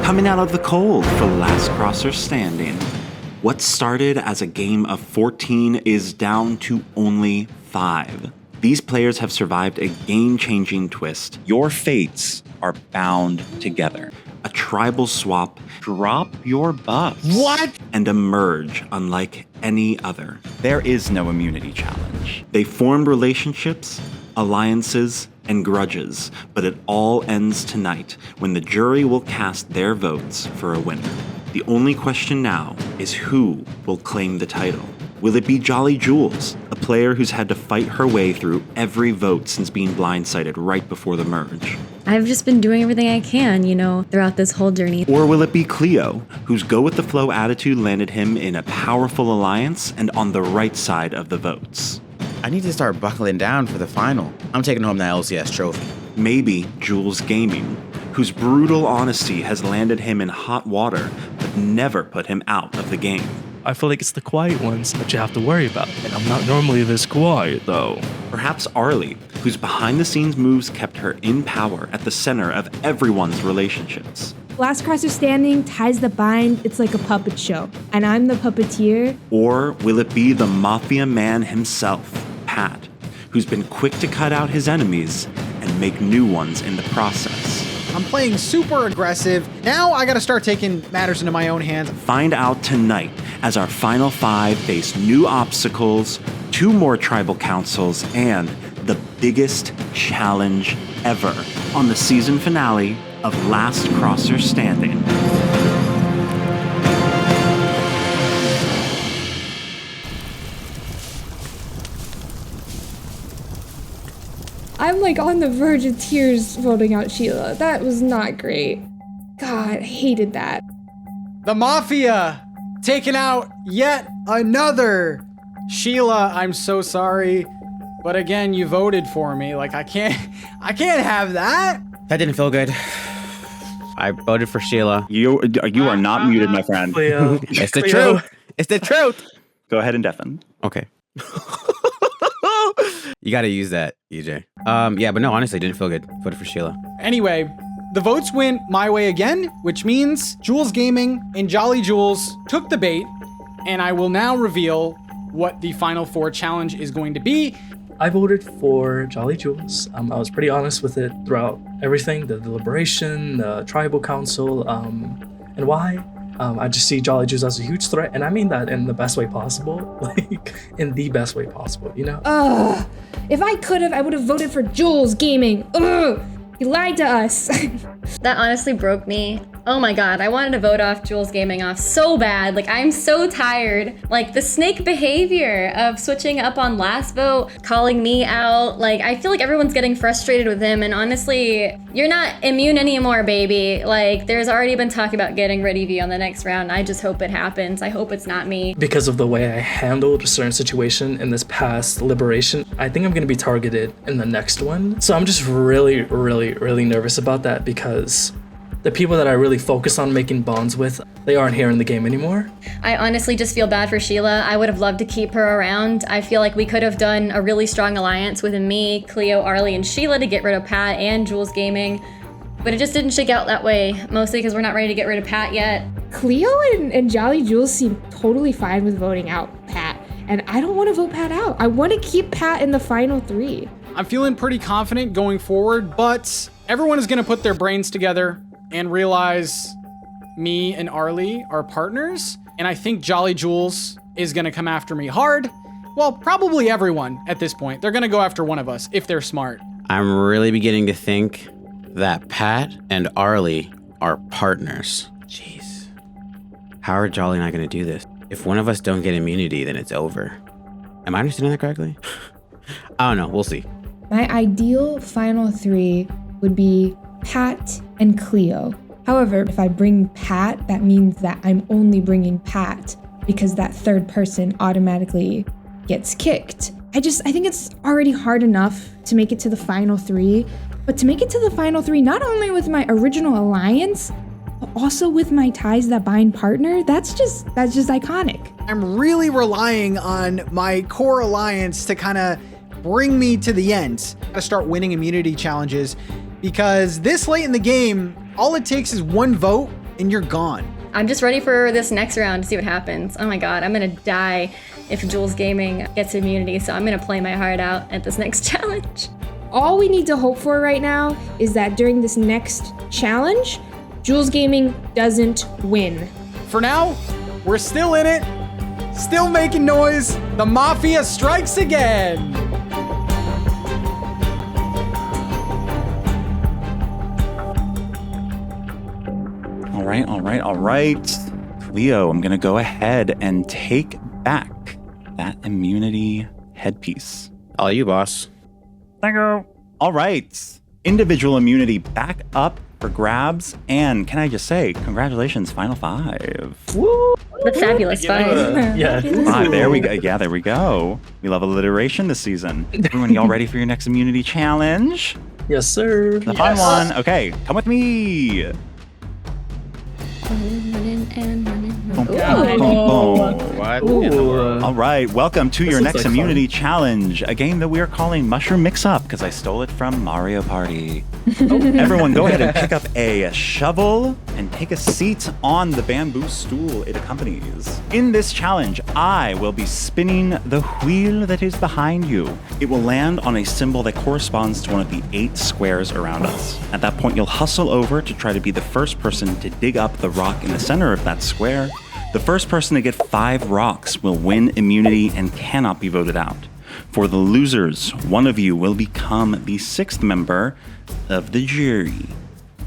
coming out of the cold for Last Crosser Standing. What started as a game of 14 is down to only 5. These players have survived a game-changing twist. Your fates are bound together. A tribal swap, drop your buffs. What? And emerge unlike any other. There is no immunity challenge. They formed relationships, alliances, and grudges, but it all ends tonight when the jury will cast their votes for a winner. The only question now is who will claim the title. Will it be JolleyJules, a player who's had to fight her way through every vote since being blindsided right before the merge? I've just been doing everything I can, throughout this whole journey. Or will it be Cleo, whose go-with-the-flow attitude landed him in a powerful alliance and on the right side of the votes? I need to start buckling down for the final. I'm taking home that LCS trophy. Maybe JulessGaming, whose brutal honesty has landed him in hot water but never put him out of the game. I feel like it's the quiet ones that you have to worry about, and I'm not normally this quiet, though. Perhaps Arlie, whose behind-the-scenes moves kept her in power at the center of everyone's relationships. Last Crosser Standing ties the bind. It's like a puppet show, and I'm the puppeteer. Or will it be the mafia man himself, Pat, who's been quick to cut out his enemies and make new ones in the process? I'm playing super aggressive. Now I gotta start taking matters into my own hands. Find out tonight as our final 5 face new obstacles, 2 more tribal councils, and the biggest challenge ever on the season finale of Last Crosser Standing. I'm like on the verge of tears voting out Sheila. That was not great. God, I hated that. The Mafia taking out yet another. Sheila, I'm so sorry. But again, you voted for me. Like I can't have that. That didn't feel good. I voted for Sheila. You are not muted, my friend. Cleo. It's the Cleo. truth. It's the truth. Go ahead and deafen. Okay. You got to use that, EJ. Yeah, but no, honestly, didn't feel good. Voted for Sheila. Anyway, the votes went my way again, which means JulessGaming and JolleyJules took the bait, and I will now reveal what the Final Four challenge is going to be. I voted for JolleyJules. I was pretty honest with it throughout everything, the deliberation, the tribal council, and why. I just see JolleyJules as a huge threat, and I mean that in the best way possible, like in the best way possible, Ugh. If I could have, I would have voted for JulessGaming. Ugh. He lied to us. That honestly broke me. Oh my god, I wanted to vote off JulessGaming off so bad. Like, I'm so tired. Like, the snake behavior of switching up on last vote, calling me out. Like, I feel like everyone's getting frustrated with him, and honestly, you're not immune anymore, baby. Like, there's already been talk about getting rid of you on the next round. I just hope it happens. I hope it's not me. Because of the way I handled a certain situation in this past liberation, I think I'm gonna be targeted in the next one. So I'm just really, really, really nervous about that because the people that I really focus on making bonds with, they aren't here in the game anymore. I honestly just feel bad for Sheila. I would have loved to keep her around. I feel like we could have done a really strong alliance with me, Cleo, Arlie, and Sheila to get rid of Pat and JulessGaming. But it just didn't shake out that way, mostly because we're not ready to get rid of Pat yet. Cleo and JolleyJules seem totally fine with voting out Pat. And I don't want to vote Pat out. I want to keep Pat in the final 3. I'm feeling pretty confident going forward, but everyone is gonna put their brains together and realize me and Arlie are partners. And I think JolleyJules is gonna come after me hard. Well, probably everyone at this point. They're gonna go after one of us if they're smart. I'm really beginning to think that Pat and Arlie are partners. Jeez. How are Jolly and I gonna do this? If one of us don't get immunity, then it's over. Am I understanding that correctly? I don't know, we'll see. My ideal final 3 would be Pat and Cleo. However, if I bring Pat, that means that I'm only bringing Pat because that third person automatically gets kicked. I think it's already hard enough to make it to the final 3, but to make it to the final 3, not only with my original alliance, but also with my ties that bind partner, that's just iconic. I'm really relying on my core alliance to kind of bring me to the end. I gotta start winning immunity challenges because this late in the game, all it takes is one vote and you're gone. I'm just ready for this next round to see what happens. Oh my god, I'm gonna die if Jules Gaming gets immunity, so I'm gonna play my heart out at this next challenge. All we need to hope for right now is that during this next challenge, Jules Gaming doesn't win. For now, we're still in it, still making noise. The Mafia strikes again. All right. Cleo, I'm going to go ahead and take back that immunity headpiece. All you, boss. Thank you. All right. Individual immunity back up for grabs. And can I just say, congratulations, Final Five. Woo! The fabulous five. Yeah. Five, there we go. Yeah, there we go. We love alliteration this season. Everyone, y'all ready for your next immunity challenge? Yes, sir. The fun one. Okay, come with me. Running and running. Boom, Ooh. boom, boom. What? Ooh. All right, welcome to your looks next like immunity challenge, a game that we are calling Mushroom Mix-Up because I stole it from Mario Party. Everyone, go ahead and pick up a shovel and take a seat on the bamboo stool it accompanies. In this challenge, I will be spinning the wheel that is behind you. It will land on a symbol that corresponds to one of the 8 squares around us. At that point, you'll hustle over to try to be the first person to dig up the rock in the center of that square. The first person to get 5 rocks will win immunity and cannot be voted out. For the losers, one of you will become the 6th member of the jury.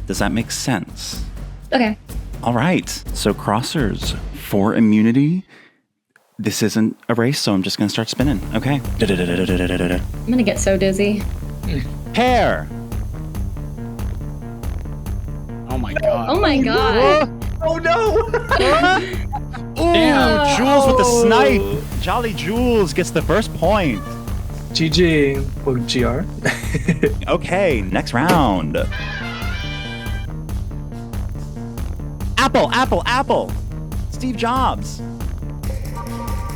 Does that make sense? Okay. All right, so crossers, for immunity, this isn't a race, so I'm just gonna start spinning, okay? I'm gonna get so dizzy. Pair. Oh my god. Oh my god. Oh no! Damn, Jules with the snipe. JolleyJules gets the first point. GG. Or GR. Okay, next round. Apple. Steve Jobs.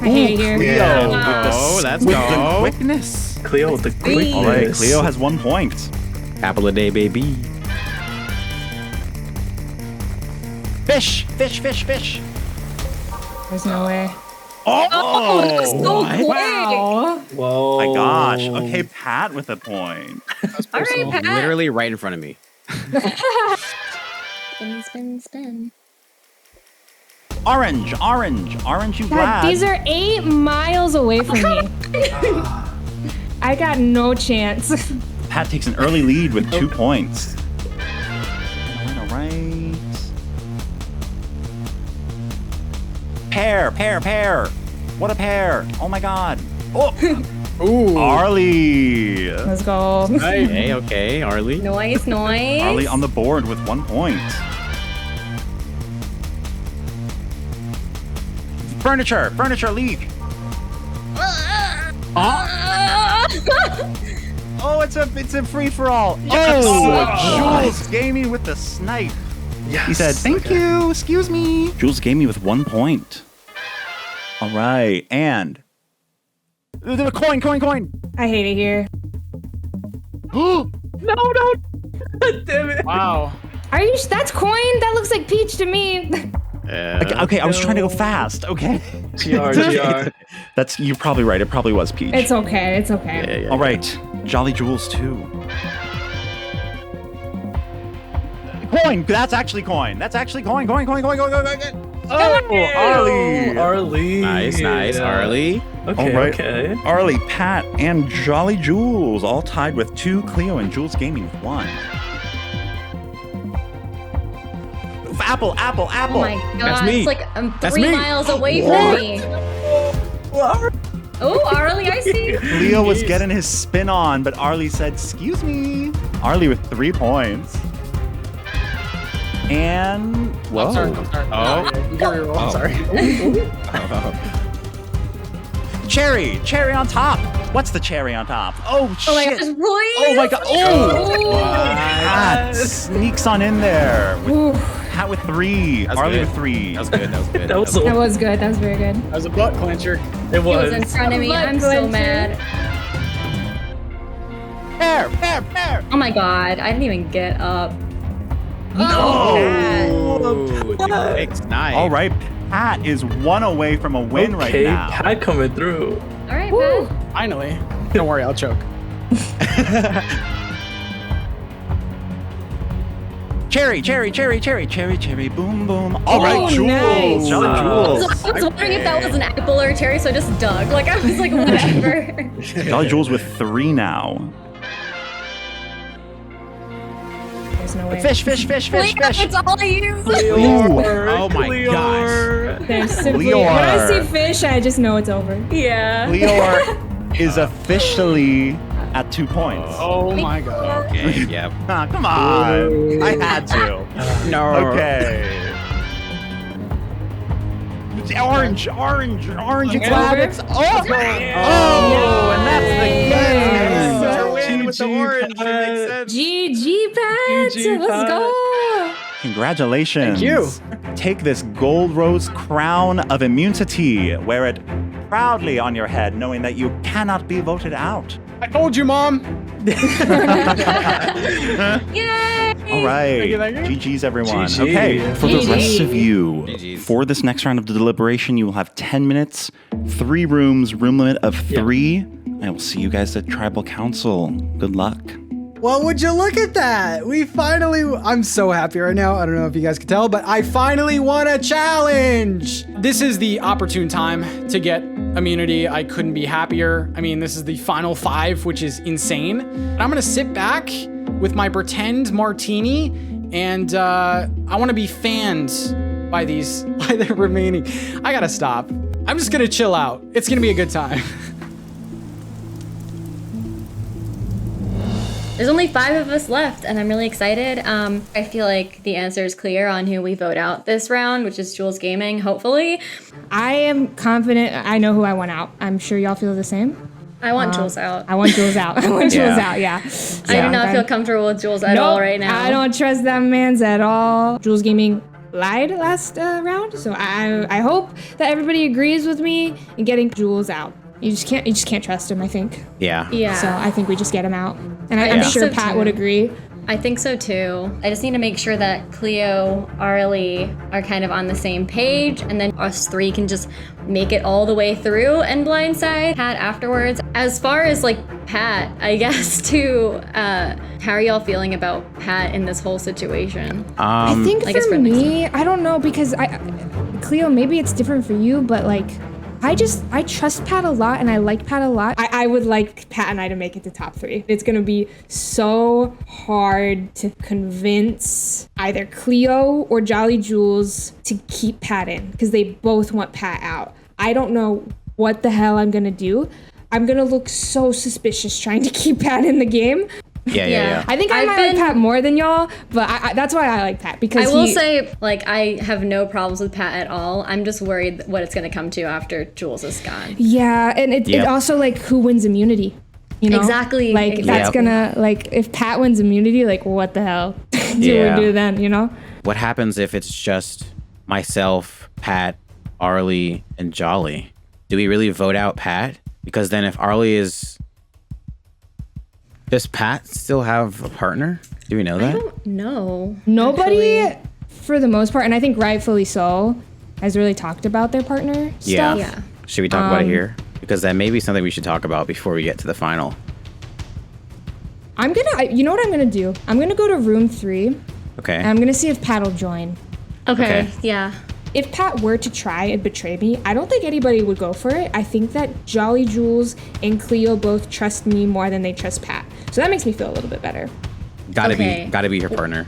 I hate it here. Cleo Oh, let's with go. the quickness. Cleo with the quickness. All right, Cleo has 1 point. Apple a day, baby. Fish. There's no way. Oh, that was so quick. Wow. Whoa. My gosh. Okay, Pat with a point. All right, Pat. Literally right in front of me. Spin. Orange, you God, grab. these are 8 miles away from me. I got no chance. Pat takes an early lead with 2 points. All right. Pair. What a pair. Oh my god. Oh, Ooh. Arlie. Let's go. Okay, Arlie. Noise. Arlie on the board with 1 point. Furniture leak. Oh, it's a free for all. Oh, Jules Gaming with the snipe. Yes. He said, "Thank you. Excuse me." Jules Gaming with 1 point. All right, and the coin. I hate it here. No. Damn it. Wow. Are you? That's coin. That looks like peach to me. Okay, I was trying to go fast. Okay. GR. That's, you're probably right. It probably was peach. It's okay. It's okay. Yeah. All right, JolleyJules 2. Coin. That's actually coin. Coin. Oh, Arlie. Arlie. Nice, Arlie. Okay, All right. okay. Arlie, Pat, and JolleyJules all tied with 2. Cleo and Jules Gaming with 1. Apple. Oh my god. That's me. It's like I'm That's 3 me. miles away from me. Oh, Arlie, I see. Leo was getting his spin on, but Arlie said, "Excuse me." Arlie with 3 points. And whoa. I'm sorry. Oh. I'm sorry. Cherry on top. What's the cherry on top? Oh shit. Oh my gosh, please. Oh my god. Oh. Pat. Pat sneaks on in there. Pat with 3. That's Arlie good. with 3. That was good. That was That was good. That was very good. That was a butt clencher. It He was in was. front of me. I'm so mad. Pair. Oh my god, I didn't even get up. No. Bad. Six, nine. All right, Pat is 1 away from a win right Okay, now. Pat coming through. All right, Pat. Finally. Don't worry, I'll choke. Cherry, boom, boom. All right, Jules. nice. Jolly Jules. I was wondering if that was an apple or a cherry, so I just dug. Like, I was like, whatever. Jolly Jules with 3 now. There's no way. Fish. It's all you. Oh my gosh. There's simply, Leor. when I see fish, I just know it's over. Yeah. Leor is officially at 2 points. Oh my god. Okay, yep. Ah, come on. I had to. No. Okay. Orange and cloud. It's and that's the game. Win with the orange. It makes sense. GG, Pat. GG, Let's Pat. go. Congratulations. Thank you. Take this gold rose crown of immunity. Wear it proudly on your head, knowing that you cannot be voted out. I told you, Mom. Yay. All right. Thank you. GG's, everyone. GG. Okay, for the GG. rest of you, GG's. for this next round of deliberation, you will have 10 minutes, 3 rooms, room limit of 3. And I will see you guys at Tribal Council. Good luck. Well, would you look at that? I'm so happy right now. I don't know if you guys can tell, but I finally won a challenge. This is the opportune time to get immunity. I couldn't be happier. I mean, this is the final 5, which is insane. And I'm gonna sit back with my pretend martini, and I wanna be fanned by the remaining. I gotta stop. I'm just gonna chill out. It's gonna be a good time. There's only 5 of us left, and I'm really excited. I feel like the answer is clear on who we vote out this round, which is JulessGaming, hopefully. I am confident. I know who I want out. I'm sure y'all feel the same. I want Jules out. I want Jules out. I want Jules out, yeah. I do not feel comfortable with Jules at all right now. I don't trust that man's at all. JulessGaming lied last round, so I hope that everybody agrees with me in getting Jules out. You just can't trust him, I think. Yeah. Yeah. So I think we just get him out. And I'm think sure so, Pat too. would agree. I think so too. I just need to make sure that Cleo, Arlie are kind of on the same page, and then us 3 can just make it all the way through and blindside Pat afterwards. As far as like Pat, I guess too, how are y'all feeling about Pat in this whole situation? I think I guess for for next me, I don't know, because Cleo, maybe it's different for you, but like, I trust Pat a lot and I like Pat a lot. I would like Pat and I to make it to top 3. It's gonna be so hard to convince either Cleo or JolleyJules to keep Pat in, because they both want Pat out. I don't know what the hell I'm gonna do. I'm gonna look so suspicious trying to keep Pat in the game. Yeah. I think I might like Pat more than y'all, but that's why I like Pat, because I will say, like, I have no problems with Pat at all. I'm just worried what it's going to come to after Jules is gone. Yeah, and it also, like, who wins immunity? You know? Exactly. Like, that's gonna, like, if Pat wins immunity, like, what the hell do we do then, you know? What happens if it's just myself, Pat, Arlie, and Jolly? Do we really vote out Pat? Because then if Arlie is... Does Pat still have a partner? Do we know that? I don't know. Nobody, actually. for the most part, and I think rightfully so, has really talked about their partner stuff. Yeah. Should we talk about it here? Because that may be something we should talk about before we get to the final. You know what I'm gonna do? I'm gonna go to room 3, Okay. and I'm gonna see if Pat will join. Okay. Okay. Yeah. If Pat were to try and betray me, I don't think anybody would go for it. I think that JolleyJules and Cleo both trust me more than they trust Pat. So that makes me feel a little bit better. Gotta be her partner.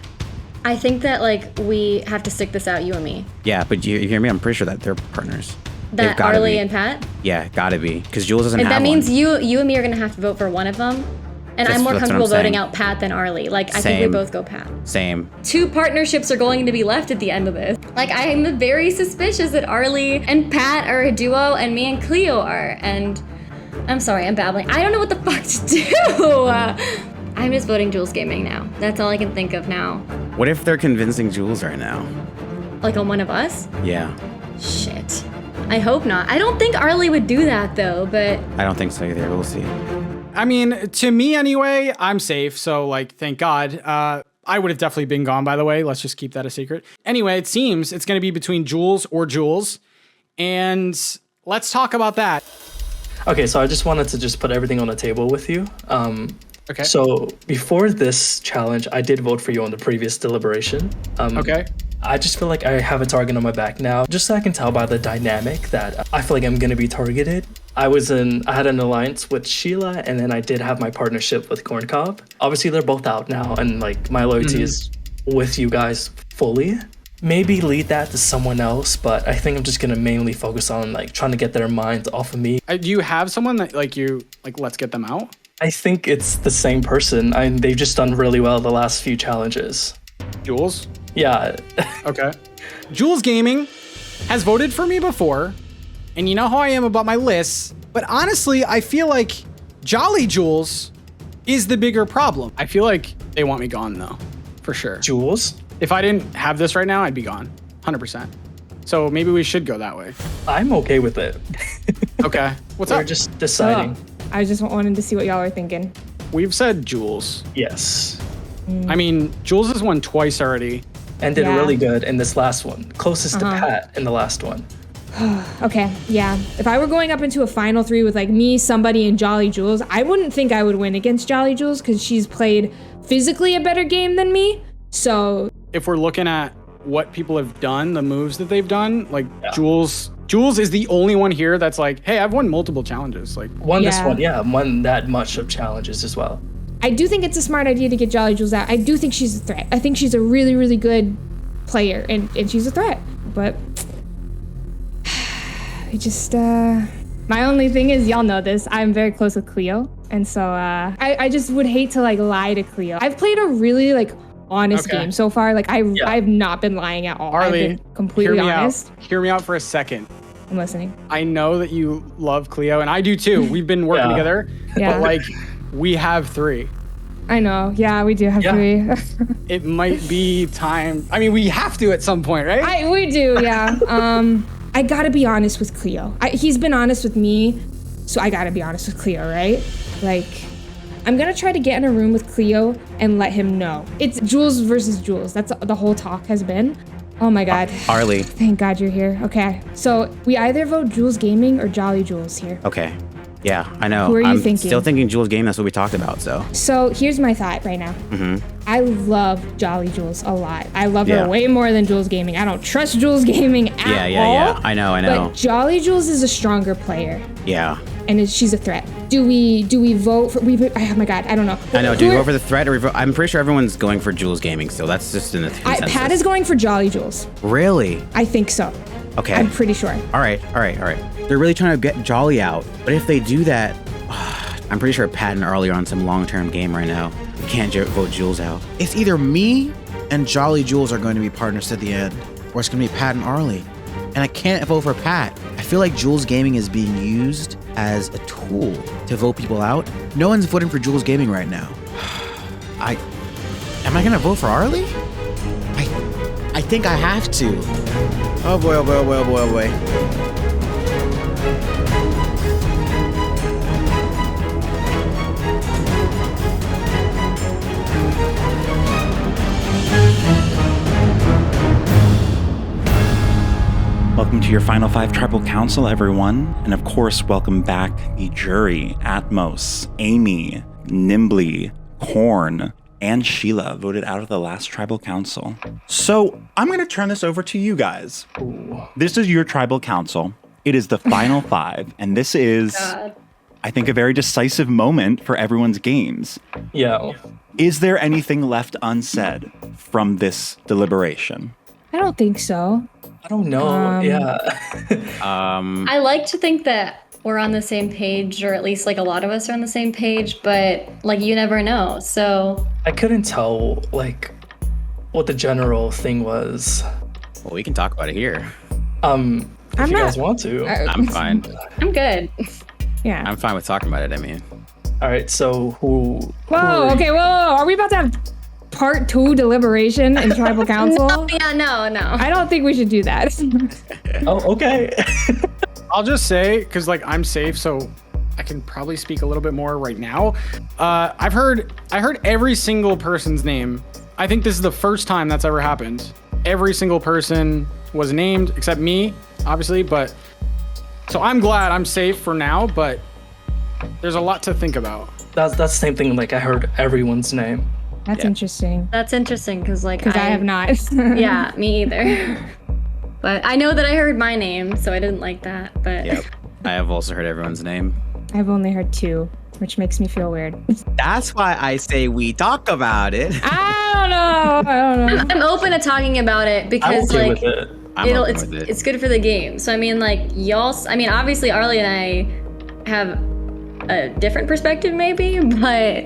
I think that, like, we have to stick this out, you and me. Yeah, but you hear me? I'm pretty sure that they're partners. They've That gotta Arlie be. and Pat? Yeah, gotta be. Because Jules doesn't And have that means one. you and me are going to have to vote for one of them. And That's I'm more what I'm comfortable voting saying. out Pat than Arlie. Like, I think Same. we both go Pat. Same. 2 partnerships are going to be left at the end of this. Like, I'm very suspicious that Arlie and Pat are a duo and me and Cleo are. And I'm sorry, I'm babbling. I don't know what the fuck to do. I'm just voting JulessGaming now. That's all I can think of now. What if they're convincing Jules right now? Like, on one of us? Yeah. Shit. I hope not. I don't think Arlie would do that, though, but... I don't think so either. We'll see. I mean, to me anyway, I'm safe. So, like, thank God. I would have definitely been gone, by the way. Let's just keep that a secret. Anyway, it seems it's going to be between Jules or Jules. And let's talk about that. Okay, so I just wanted to just put everything on the table with you. Okay. So before this challenge, I did vote for you on the previous deliberation. Okay. I just feel like I have a target on my back now, just so I can tell by the dynamic that I feel like I'm gonna be targeted. I had an alliance with Sheila, and then I did have my partnership with Corncob. Obviously, they're both out now, and like my loyalty is with you guys fully. Maybe lead that to someone else, but I think I'm just gonna mainly focus on like trying to get their minds off of me. Do you have someone that let's get them out? I think it's the same person. They've just done really well the last few challenges. Jules? Yeah. Okay. JulessGaming has voted for me before, and you know how I am about my lists, but honestly, I feel like JolleyJules is the bigger problem. I feel like they want me gone though, for sure. Jules? If I didn't have this right now, I'd be gone, 100%. So maybe we should go that way. I'm okay with it. Okay. What's We're up? just deciding. I just wanted to see what y'all are thinking. We've said Jules. Yes. I mean, Jules has won twice already. And did Yeah. really good in this last one. Closest to Pat in the last one. Okay, yeah. If I were going up into a final 3 with like me, somebody, and JolleyJules, I wouldn't think I would win against JolleyJules because she's played physically a better game than me. So If we're looking at what people have done, the moves that they've done, like Jules is the only one here that's like, hey, I've won multiple challenges. Like Won this Yeah. one, yeah. Won that much of challenges as well. I do think it's a smart idea to get JolleyJules out. I do think she's a threat. I think she's a really, really good player, and she's a threat. But it just, my only thing is, y'all know this, I'm very close with Cleo. And so I just would hate to like lie to Cleo. I've played a really like honest game so far. Like I've not been lying at all. Arlie, I've been completely honest. Hear me out for a second. I'm listening. I know that you love Cleo, and I do too. We've been working together, Yeah. but like we have 3. I know. Yeah, we do have 3. It might be time. I mean, we have to at some point, right? We do, yeah. I gotta be honest with Cleo. He's been honest with me, so I gotta be honest with Cleo, right? Like, I'm gonna try to get in a room with Cleo and let him know. It's Jules versus Jules. That's the whole talk has been. Oh my God. Arlie. Thank God you're here. Okay, so we either vote JulessGaming or JolleyJules here. Okay. Yeah, I know. Who are you I'm thinking? still thinking JulessGaming. That's what we talked about. So So here's my thought right now. I love JolleyJules a lot. I love Yeah. her way more than JulessGaming. I don't trust JulessGaming at all. Yeah. I know. But JolleyJules is a stronger player, Yeah. and she's a threat. Do we vote for? Oh my God, I don't know. I know. Do we vote for the threat or we vote? I'm pretty sure everyone's going for JulessGaming. So that's just in the consensus. Pat is going for JolleyJules. Really? I think so. Okay. I'm pretty sure. All right. They're really trying to get Jolly out. But if they do that, I'm pretty sure Pat and Arlie are on some long-term game right now. We can't vote Jules out. It's either me and JolleyJules are going to be partners at the end, or it's going to be Pat and Arlie. And I can't vote for Pat. I feel like JulessGaming is being used as a tool to vote people out. No one's voting for JulessGaming right now. Am I going to vote for Arlie? I think I have to. Oh boy, oh boy, oh boy, oh boy, oh boy. Welcome to your Final 5 Tribal Council, everyone. And of course, welcome back the jury, Atmos, Amy, Knimbley, Corn, and Sheila voted out of the last Tribal Council. So I'm going to turn this over to you guys. This is your Tribal Council. It is the final 5, and this is, I think, a very decisive moment for everyone's games. Yeah. Is there anything left unsaid from this deliberation? I don't think so. I don't know. Yeah. I like to think that we're on the same page, or at least like a lot of us are on the same page, but like you never know. So I couldn't tell like what the general thing was. Well, we can talk about it here. If you guys want to. I'm fine. I'm good. Yeah. I'm fine with talking about it. I mean, All right. So who? Whoa. Okay. Whoa. Are we about to have part 2 deliberation in Tribal Council? No. I don't think we should do that. Oh, okay. I'll just say, because like I'm safe, so I can probably speak a little bit more right now. I heard every single person's name I think this is the first time that's ever happened. Every single person was named except me, obviously, but so I'm glad I'm safe for now, but there's a lot to think about. That's the same thing. Like I heard everyone's name. That's interesting. That's interesting because like Because I have not. Yeah, me either. But I know that I heard my name, so I didn't like that. But Yep. I have also heard everyone's name. I've only heard 2, which makes me feel weird. That's why I say we talk about it. I don't know. I'm open to talking about it I'm because okay like with it. I'm open with it. it's good for the game. So I mean like obviously Arlie and I have a different perspective maybe, but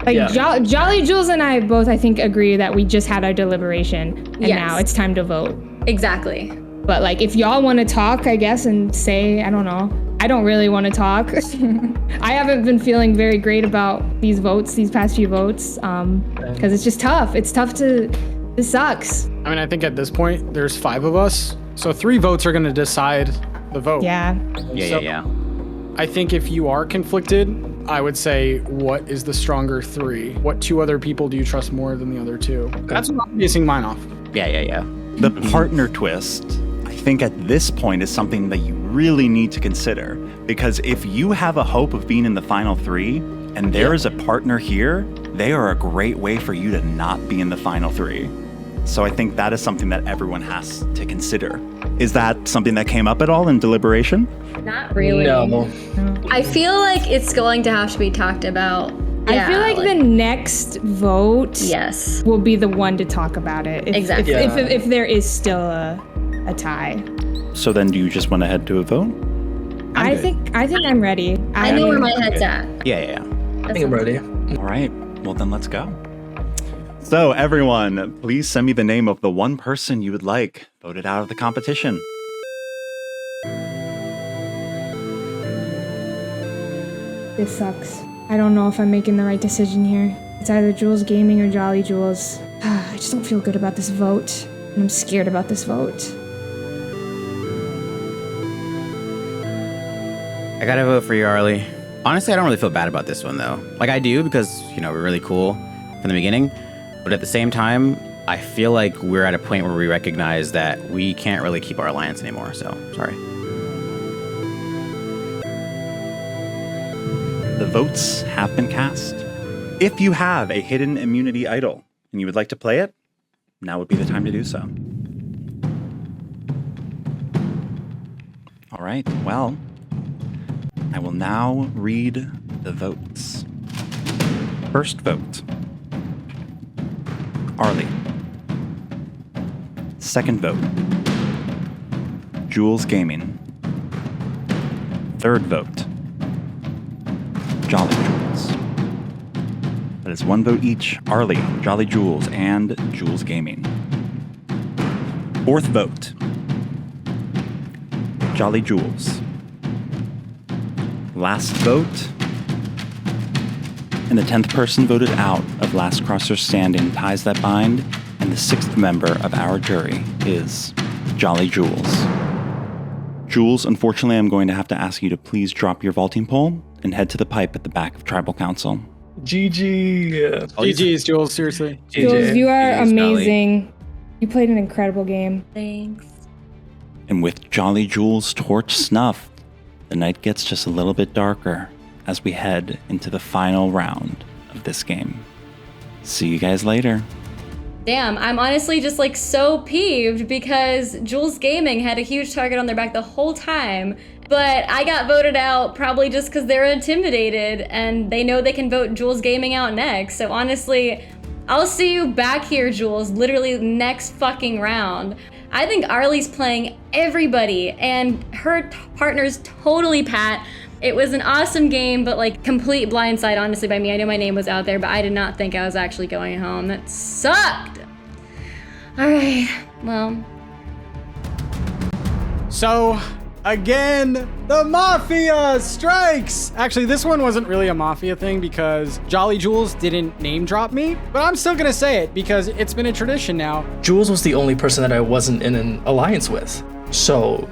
Like Yeah. JolleyJules and I both, I think, agree that we just had our deliberation, and Yes. now it's time to vote. exactly. But like, if y'all want to talk, I guess, and say, I don't know. I don't really want to talk. I haven't been feeling very great about these past few votes, because it's just tough. It's tough to. This sucks. I mean, I think at this point, there's 5 of us. So 3 votes are going to decide the vote. Yeah. Yeah. I think if you are conflicted, I would say, what is the stronger 3? What 2 other people do you trust more than the other 2? That's what I'm basing mine off. Yeah. The partner twist, I think at this point is something that you really need to consider. Because if you have a hope of being in the final 3, and there is a partner here, they are a great way for you to not be in the final 3. So I think that is something that everyone has to consider. Is that something that came up at all in deliberation? Not really. No. I feel like it's going to have to be talked about. I feel like the next vote yes. will be the one to talk about it. Exactly. If there is still a tie. So then do you just want to head to a vote? I think I'm ready. I know where my head's at. Yeah. I think I'm ready. All right, well then let's go. So everyone, please send me the name of the one person you would like voted out of the competition. This sucks. I don't know if I'm making the right decision here. It's either JulessGaming or JolleyJules. I just don't feel good about this vote. And I'm scared about this vote. I gotta vote for you, Arlie. Honestly, I don't really feel bad about this one, though. Like, I do because, we're really cool from the beginning. But at the same time, I feel like we're at a point where we recognize that we can't really keep our alliance anymore, so sorry. The votes have been cast. If you have a hidden immunity idol and you would like to play it, now would be the time to do so. All right, well, I will now read the votes. First vote, Arlie. Second vote, JulessGaming. Third vote, JolleyJules. That is 1 vote each, Arlie, JolleyJules, and JulessGaming. Fourth vote, JolleyJules. Last vote, and the 10th person voted out of Last Crosser Standing ties that bind, and the 6th member of our jury is JolleyJules. Jules, unfortunately, I'm going to have to ask you to please drop your vaulting pole and head to the pipe at the back of Tribal Council. GG. GG's, Jules, seriously. Jules, you are Jeez, amazing. You played an incredible game. Thanks. And with JolleyJules' torch snuffed, the night gets just a little bit darker as we head into the final round of this game. See you guys later. Damn, I'm honestly just like so peeved because JulessGaming had a huge target on their back the whole time, but I got voted out probably just because they're intimidated and they know they can vote JulessGaming out next. So honestly, I'll see you back here, Jules, literally next fucking round. I think Arlie's playing everybody and her partner's totally Pat. It was an awesome game, but like complete blindside, honestly, by me. I know my name was out there, but I did not think I was actually going home. That sucked. All right, well. So, again, the Mafia strikes! Actually, this one wasn't really a Mafia thing because JolleyJules didn't name drop me, but I'm still gonna say it because it's been a tradition now. Jules was the only person that I wasn't in an alliance with. So,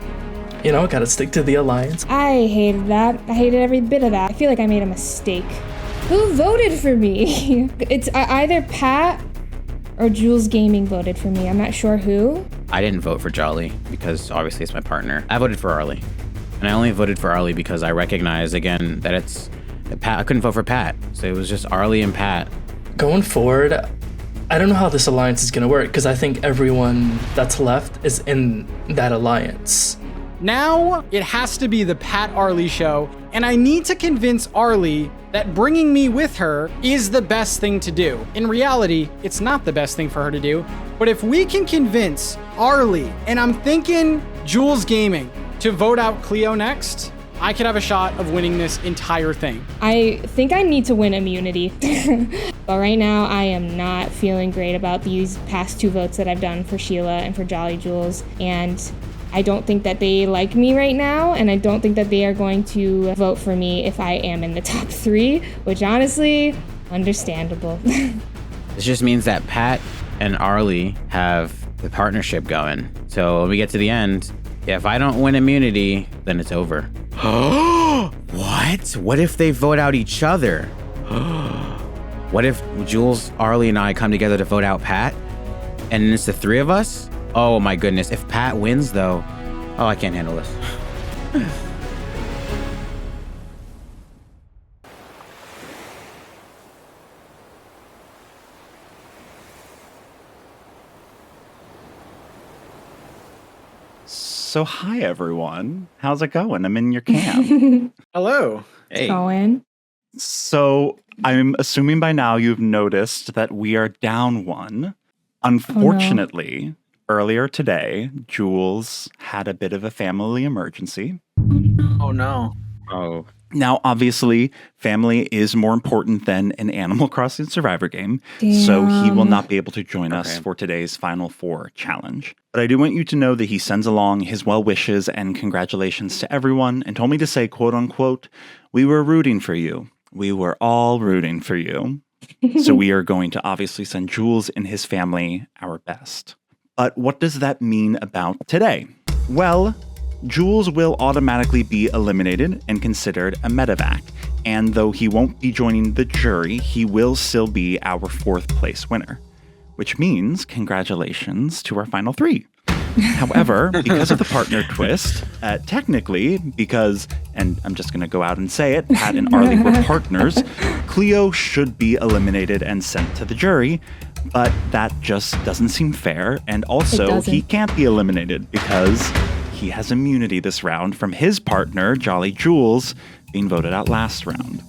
gotta stick to the alliance. I hated that. I hated every bit of that. I feel like I made a mistake. Who voted for me? It's either Pat or JulessGaming voted for me. I'm not sure who. I didn't vote for Jolly because obviously it's my partner. I voted for Arlie. And I only voted for Arlie because I recognize, again, that it's Pat. I couldn't vote for Pat. So it was just Arlie and Pat. Going forward, I don't know how this alliance is going to work because I think everyone that's left is in that alliance. Now it has to be the Pat Arlie show, and I need to convince Arlie that bringing me with her is the best thing to do. In reality, it's not the best thing for her to do, but if we can convince Arlie, and I'm thinking JulessGaming, to vote out Cleo next, I could have a shot of winning this entire thing. I think I need to win immunity. But right now, I am not feeling great about these past 2 votes that I've done for Sheila and for JolleyJules. And I don't think that they like me right now, and I don't think that they are going to vote for me if I am in the top 3, which honestly, understandable. This just means that Pat and Arlie have the partnership going. So when we get to the end, if I don't win immunity, then it's over. What? What if they vote out each other? What if Jules, Arlie, and I come together to vote out Pat? And it's the 3 of us? Oh my goodness. If Pat wins, though, oh, I can't handle this. So hi everyone. How's it going? I'm in your camp. Hello. Hey. Going. So I'm assuming by now you've noticed that we are down 1. Unfortunately, earlier today, Jules had a bit of a family emergency. Oh no. Oh. Now, obviously, family is more important than an Animal Crossing Survivor game, so he will not be able to join us for today's Final 4 challenge. But I do want you to know that he sends along his well wishes and congratulations to everyone and told me to say, quote unquote, we were rooting for you. We were all rooting for you. So we are going to obviously send Jules and his family our best. But what does that mean about today? Well, Jules will automatically be eliminated and considered a medevac, and though he won't be joining the jury, he will still be our 4th place winner, which means congratulations to our final 3. However, because of the partner twist, technically, because, and I'm just going to go out and say it, Pat and Arlie were partners, Cleo should be eliminated and sent to the jury, but that just doesn't seem fair, and also he can't be eliminated because he has immunity this round from his partner, JolleyJules, being voted out last round.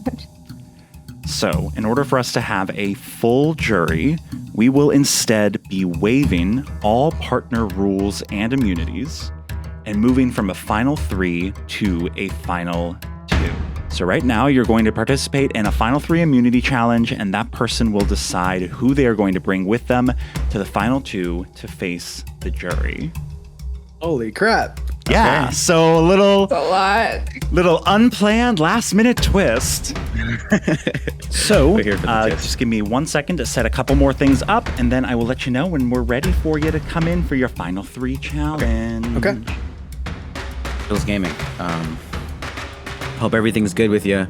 So, in order for us to have a full jury, we will instead be waiving all partner rules and immunities and moving from a final 3 to a final 2. So right now, you're going to participate in a final 3 immunity challenge, and that person will decide who they are going to bring with them to the final 2 to face the jury. Holy crap. Yeah, so a little unplanned last minute twist. So just give me 1 second to set a couple more things up, and then I will let you know when we're ready for you to come in for your final 3 challenge. Okay. JulessGaming. Hope everything's good with you.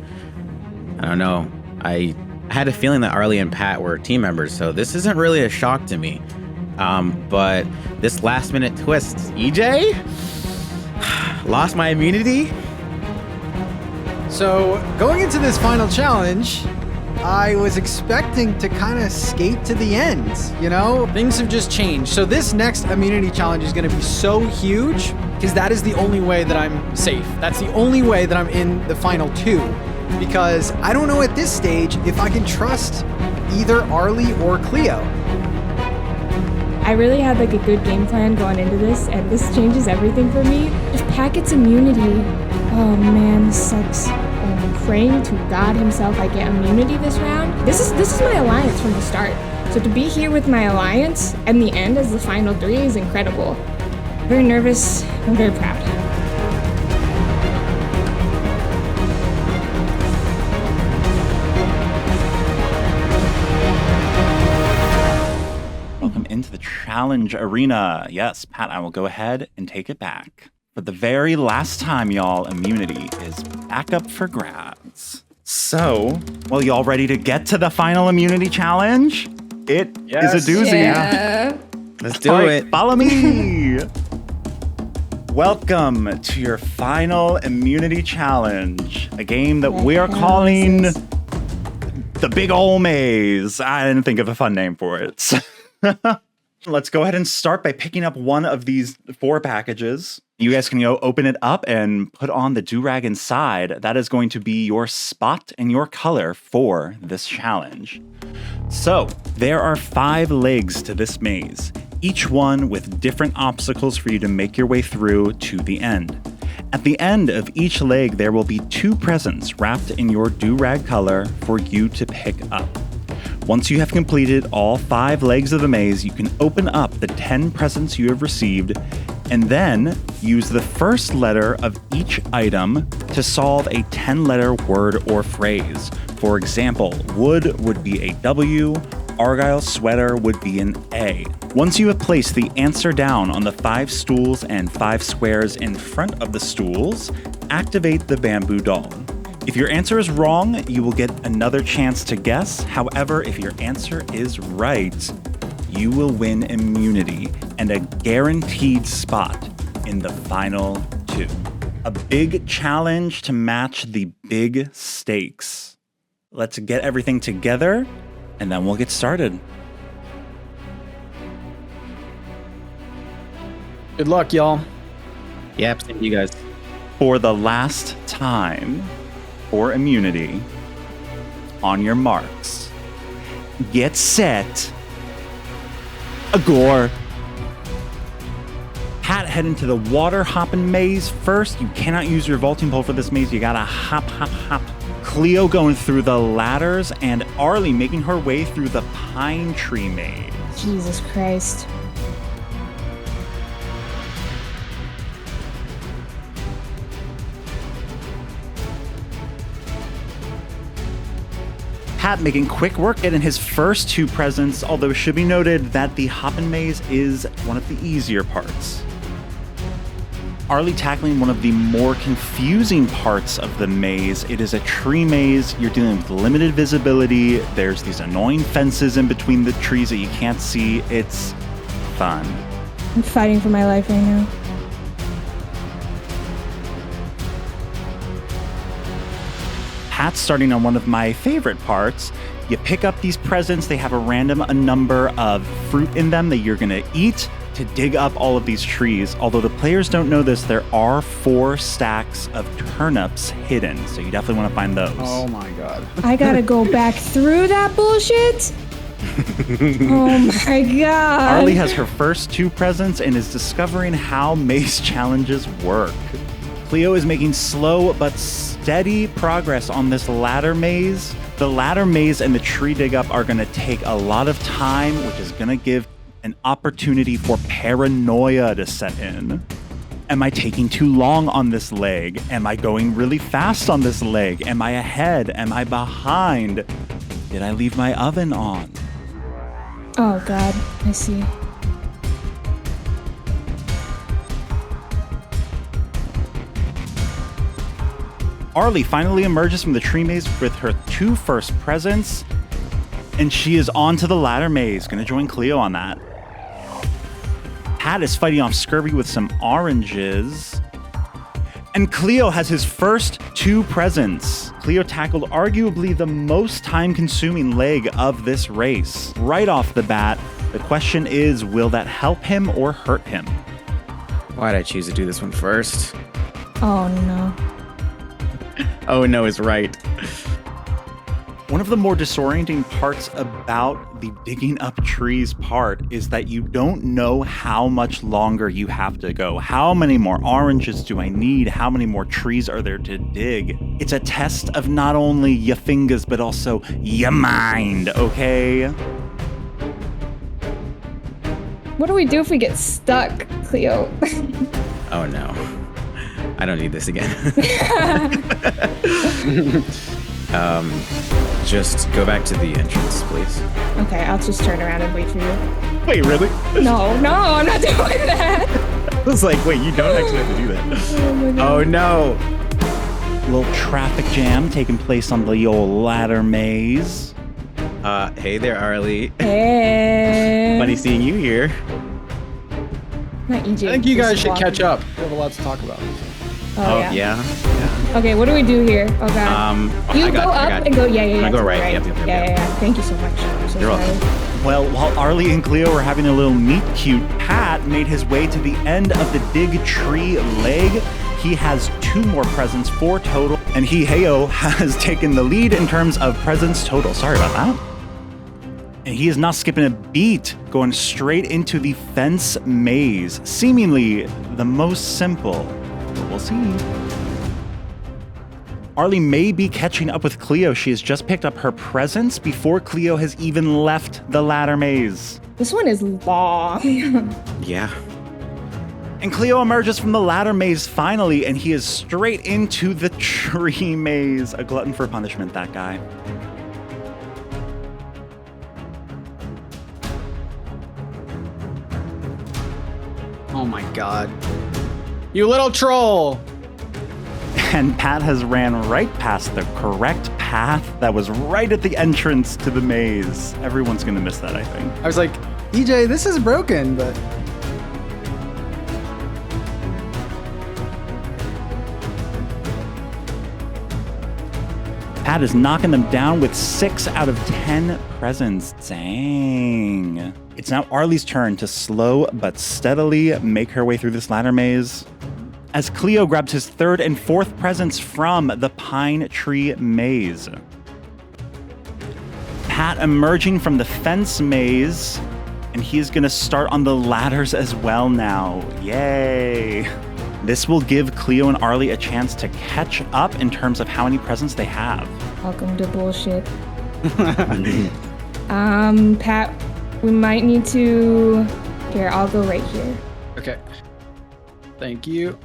I don't know. I had a feeling that Arlie and Pat were team members, so this isn't really a shock to me. But this last minute twist, EJ lost my immunity. So going into this final challenge, I was expecting to kind of skate to the end, you know? Things have just changed. So this next immunity challenge is going to be so huge because that is the only way that I'm safe. That's the only way that I'm in the final 2, because I don't know at this stage if I can trust either Arlie or Cleo. I really had like a good game plan going into this, and this changes everything for me. If Pat gets immunity, oh man, this sucks. I'm praying to God himself I get immunity this round. This is my alliance from the start. So to be here with my alliance and the end as the final 3 is incredible. Very nervous, I'm very proud. Into the challenge arena. Yes, Pat, I will go ahead and take it back. For the very last time, y'all, immunity is back up for grabs. So, well, y'all ready to get to the final immunity challenge? It is a doozy. Yeah. Let's do All right, it. follow me. Welcome to your final immunity challenge, a game that we are calling the Big Ol' Maze. I didn't think of a fun name for it. Let's go ahead and start by picking up one of these 4 packages. You guys can go open it up and put on the do-rag inside. That is going to be your spot and your color for this challenge. So, there are 5 legs to this maze, each one with different obstacles for you to make your way through to the end. At the end of each leg, there will be 2 presents wrapped in your do-rag color for you to pick up. Once you have completed all 5 legs of the maze, you can open up the 10 presents you have received and then use the first letter of each item to solve a 10-letter word or phrase. For example, wood would be a W, Argyle sweater would be an A. Once you have placed the answer down on the 5 stools and 5 squares in front of the stools, activate the bamboo doll. If your answer is wrong, you will get another chance to guess. However, if your answer is right, you will win immunity and a guaranteed spot in the final 2. A big challenge to match the big stakes. Let's get everything together and then we'll get started. Good luck, y'all. Yep, same to you guys. For the last time, for immunity, on your marks, get set, Agor. Pat, head into the water hopping maze first. You cannot use your vaulting pole for this maze. You gotta hop, hop, hop. Cleo going through the ladders, and Arlie making her way through the pine tree maze. Jesus Christ. Pat making quick work getting his first 2 presents, although it should be noted that the hoppin' maze is one of the easier parts. Arlie tackling one of the more confusing parts of the maze. It is a tree maze. You're dealing with limited visibility. There's these annoying fences in between the trees that you can't see. It's fun. I'm fighting for my life right now. Pat's starting on one of my favorite parts. You pick up these presents. They have a number of fruit in them that you're going to eat to dig up all of these trees. Although the players don't know this, there are 4 stacks of turnips hidden. So you definitely want to find those. Oh my god. I gotta go back through that bullshit? Oh my god. Arlie has her first 2 presents and is discovering how maze challenges work. Cleo is making slow but steady progress on this ladder maze. The ladder maze and the tree dig up are going to take a lot of time, which is going to give an opportunity for paranoia to set in. Am I taking too long on this leg? Am I going really fast on this leg? Am I ahead? Am I behind? Did I leave my oven on? Oh god, I see. Arlie finally emerges from the tree maze with her 2 first presents, and she is on to the ladder maze. Gonna join Cleo on that. Pat is fighting off scurvy with some oranges. And Cleo has his first 2 presents. Cleo tackled arguably the most time-consuming leg of this race. Right off the bat, the question is, will that help him or hurt him? Why'd I choose to do this one first? Oh no. Oh no is right. One of the more disorienting parts about the digging up trees part is that you don't know how much longer you have to go. How many more oranges do I need? How many more trees are there to dig? It's a test of not only your fingers, but also your mind, okay? What do we do if we get stuck, Cleo? Oh no. I don't need this again. Just go back to the entrance, please. Okay, I'll just turn around and wait for you. Wait, really? No, I'm not doing that. I was like, wait, you don't actually have to do that. Oh my god. Oh no. Little traffic jam taking place on the old ladder maze. Hey there, Arlie. Hey. Funny seeing you here. Not EJ. I think you guys just should walking. catch up. We have a lot to talk about. Oh, yeah. Okay, what do we do here? Oh god. You I go got up you. and go. Yeah. I'm gonna go to the right. Yep. Yeah. Thank you so much. I'm so You're sorry. welcome. Well, while Arlie and Cleo were having a little meet cute, Pat made his way to the end of the dig tree leg. He has 2 more presents, 4 total, and he, heyo, has taken the lead in terms of presents total. Sorry about that. And he is not skipping a beat, going straight into the fence maze, seemingly the most simple. But we'll see. Arlie may be catching up with Cleo. She has just picked up her presents before Cleo has even left the ladder maze. This one is long. Yeah. And Cleo emerges from the ladder maze finally, and he is straight into the tree maze. A glutton for punishment, that guy. Oh my god. You little troll! And Pat has ran right past the correct path that was right at the entrance to the maze. Everyone's gonna miss that, I think. I was like, EJ, this is broken, but Pat is knocking them down with 6 out of 10 presents. Dang. It's now Arlie's turn to slow but steadily make her way through this ladder maze, as Cleo grabs his 3rd and 4th presents from the pine tree maze. Pat emerging from the fence maze, and he is gonna start on the ladders as well now. Yay. This will give Cleo and Arlie a chance to catch up in terms of how many presents they have. Welcome to bullshit. Pat, we might need to. Here, I'll go right here. Okay. Thank you.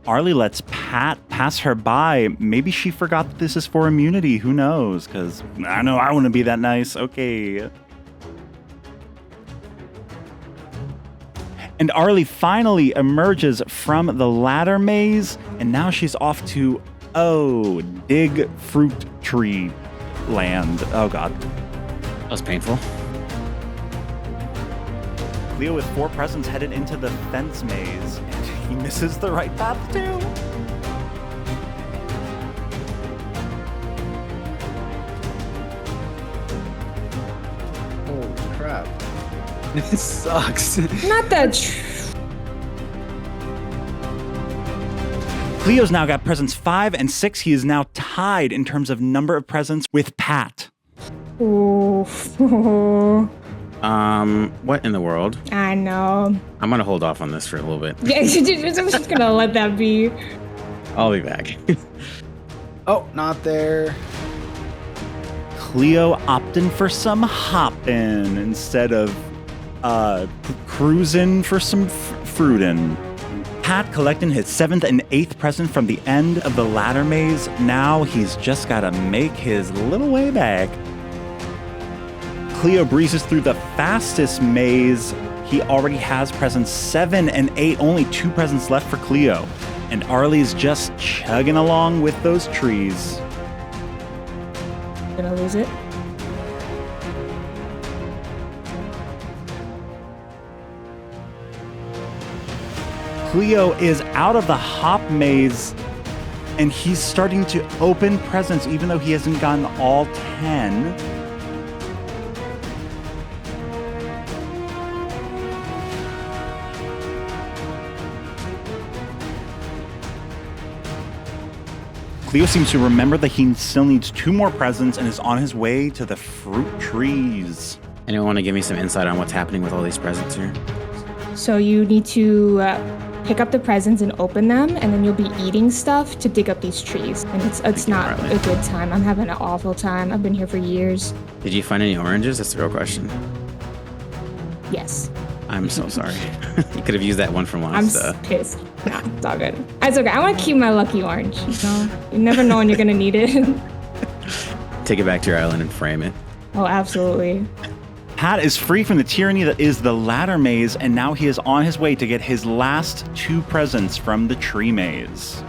Arlie lets Pat pass her by. Maybe she forgot that this is for immunity. Who knows? Because I know I want to be that nice. Okay. And Arlie finally emerges from the ladder maze, and now she's off to, dig fruit tree land. Oh, God. That was painful. Cleo with 4 presents headed into the fence maze, and he misses the right path, too. holy crap. This sucks. Not that. Cleo's now got presents 5 and 6. He is now tied in terms of number of presents with Pat. Ooh. What in the world? I know. I'm gonna hold off on this for a little bit. Yeah, I'm just gonna let that be. I'll be back. Oh, not there. Cleo opting for some hopping instead of cruising for some fruitin'. Pat collecting his 7th and 8th present from the end of the ladder maze. Now he's just gotta make his little way back. Cleo breezes through the fastest maze. He already has presents 7 and 8, only 2 presents left for Cleo. And Arlie's just chugging along with those trees. Gonna lose it. Cleo is out of the hop maze, and he's starting to open presents even though he hasn't gotten all 10. Cleo seems to remember that he still needs 2 more presents and is on his way to the fruit trees. Anyone want to give me some insight on what's happening with all these presents here? So you need to pick up the presents and open them, and then you'll be eating stuff to dig up these trees. And it's not a good time. I'm having an awful time. I've been here for years. Did you find any oranges? That's the real question. Yes. I'm so sorry. You could have used that one from I'm last. pissed. Nah, it's all good. It's okay. I want to keep my lucky orange. You never know when you're gonna need it. Take it back to your island and frame it. Oh, absolutely. Pat is free from the tyranny that is the ladder maze, and now he is on his way to get his last 2 presents from the tree maze.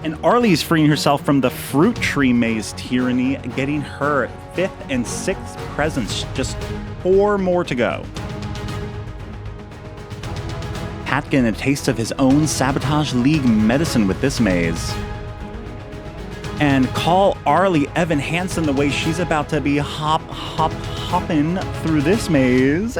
And Arlie is freeing herself from the fruit tree maze tyranny, getting her fifth and sixth presents. Just 4 more to go. Pat getting a taste of his own Sabotage League medicine with this maze. And call Arlie Evan Hansen the way she's about to be hopping through this maze.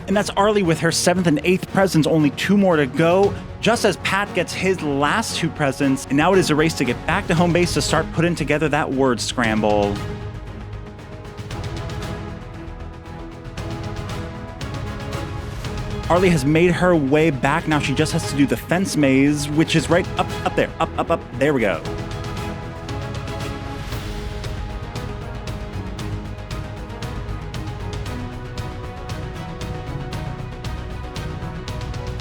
And that's Arlie with her 7th and 8th presents, only 2 more to go. Just as Pat gets his last 2 presents, and now it is a race to get back to home base to start putting together that word scramble. Arlie has made her way back. Now she just has to do the fence maze, which is right up there. Up. There we go.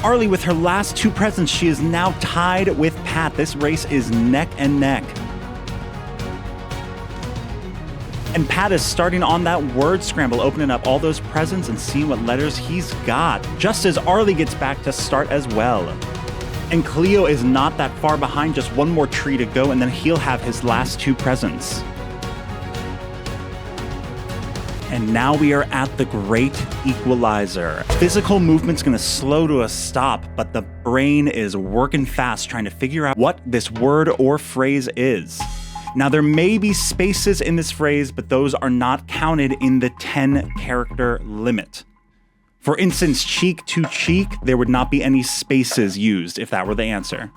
Arlie with her last 2 presents, she is now tied with Pat. This race is neck and neck. And Pat is starting on that word scramble, opening up all those presents and seeing what letters he's got, just as Arlie gets back to start as well. And Cleo is not that far behind, just 1 more tree to go, and then he'll have his last 2 presents. And now we are at the great equalizer. Physical movement's gonna slow to a stop, but the brain is working fast trying to figure out what this word or phrase is. Now there may be spaces in this phrase, but those are not counted in the 10-character limit. For instance, cheek to cheek, there would not be any spaces used if that were the answer.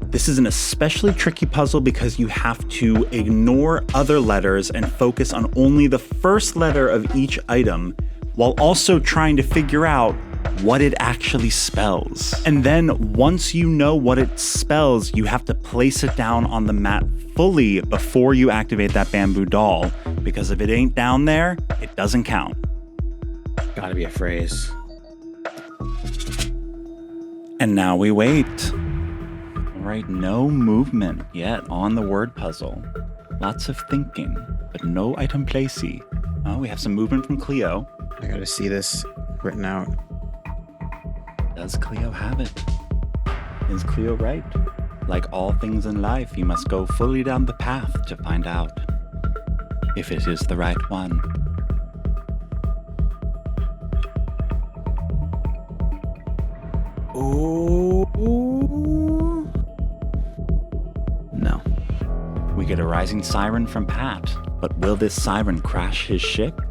This is an especially tricky puzzle because you have to ignore other letters and focus on only the first letter of each item, while also trying to figure out what it actually spells. And then once you know what it spells, you have to place it down on the mat fully before you activate that bamboo doll, because if it ain't down there, it doesn't count. Gotta be a phrase. And now we wait. Right, no movement yet on the word puzzle. Lots of thinking, but no item placey. Oh, we have some movement from Cleo. I gotta see this written out. Does Cleo have it? Is Cleo right? Like all things in life, you must go fully down the path to find out if it is the right one. Ooh. No. We get a rising siren from Pat, but will this siren crash his ship?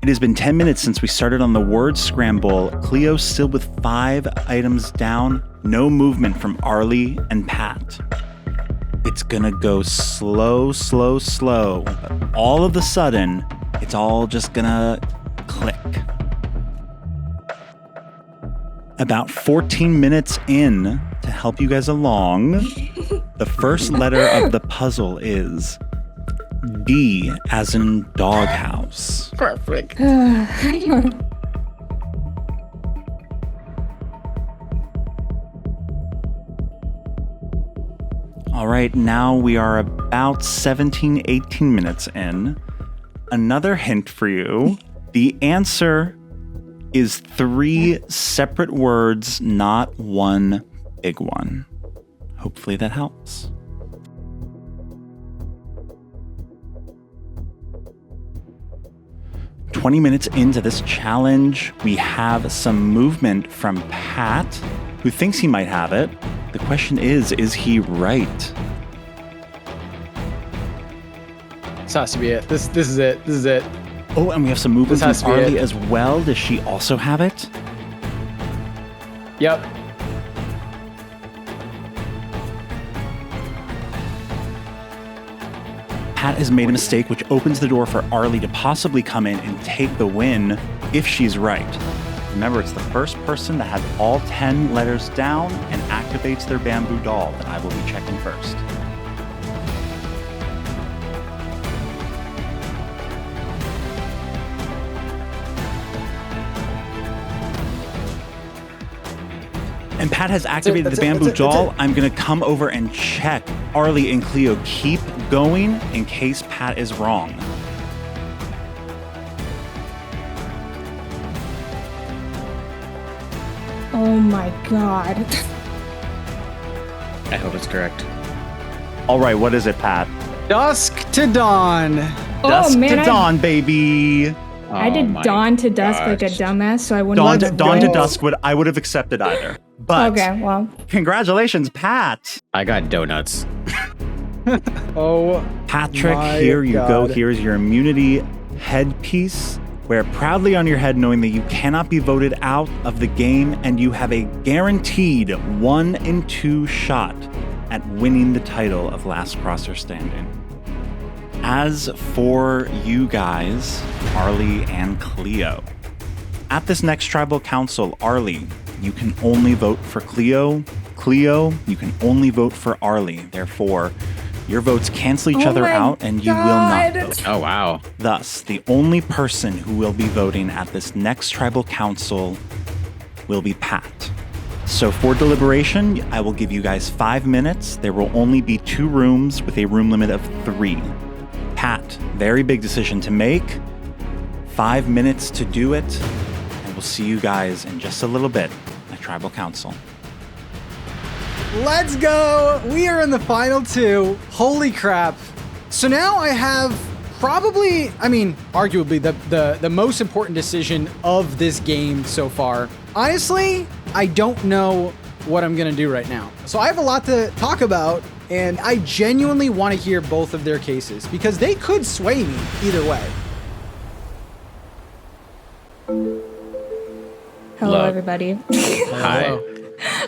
It has been 10 minutes since we started on the word scramble. Cleo still with 5 items down, no movement from Arlie and Pat. It's gonna go slow, but all of a sudden, it's all just gonna click. About 14 minutes in, to help you guys along, the first letter of the puzzle is D, as in doghouse. Perfect. All right, now we are about 17, 18 minutes in. Another hint for you. The answer is 3 separate words, not one big one. Hopefully that helps. "20 minutes into this challenge, we have some movement from Pat, who thinks he might have it. The question is he right? This has to be it. This is it. This is it. Oh, and we have some movement This has from to be Arlie it. as well. Does she also have it? Yep. Pat has made a mistake, which opens the door for Arlie to possibly come in and take the win if she's right. Remember, it's the first person that has all 10 letters down and activates their bamboo doll that I will be checking first. And Pat has activated the bamboo jaw. I'm going to come over and check. Arlie and Cleo, keep going in case Pat is wrong. Oh my god. I hope it's correct. All right, what is it, Pat? Dusk to dawn. Dusk man, to dawn, baby. I did my dawn to dusk like a gosh. dumbass, so I wouldn't. Dawn to dusk I would have accepted either. But Okay, well. congratulations, Pat. I got donuts. Oh, Patrick, my here you go. God. Here's your immunity headpiece. Wear it proudly on your head, knowing that you cannot be voted out of the game and you have a guaranteed 1 in 2 shot at winning the title of Last Crosser Standing. As for you guys, Arlie and Cleo, at this next tribal council, Arlie, you can only vote for Cleo. Cleo, you can only vote for Arlie. Therefore, your votes cancel each other out and you will not vote. Oh, wow. Thus, the only person who will be voting at this next tribal council will be Pat. So for deliberation, I will give you guys 5 minutes. There will only be 2 rooms with a room limit of 3. Pat, very big decision to make. 5 minutes to do it. And we'll see you guys in just a little bit at Tribal Council. let's go. We are in the final 2. Holy crap. So now I have probably, arguably the most important decision of this game so far. Honestly, I don't know what I'm going to do right now. So I have a lot to talk about, and I genuinely want to hear both of their cases because they could sway me either way. Hello, Love. everybody. Hi.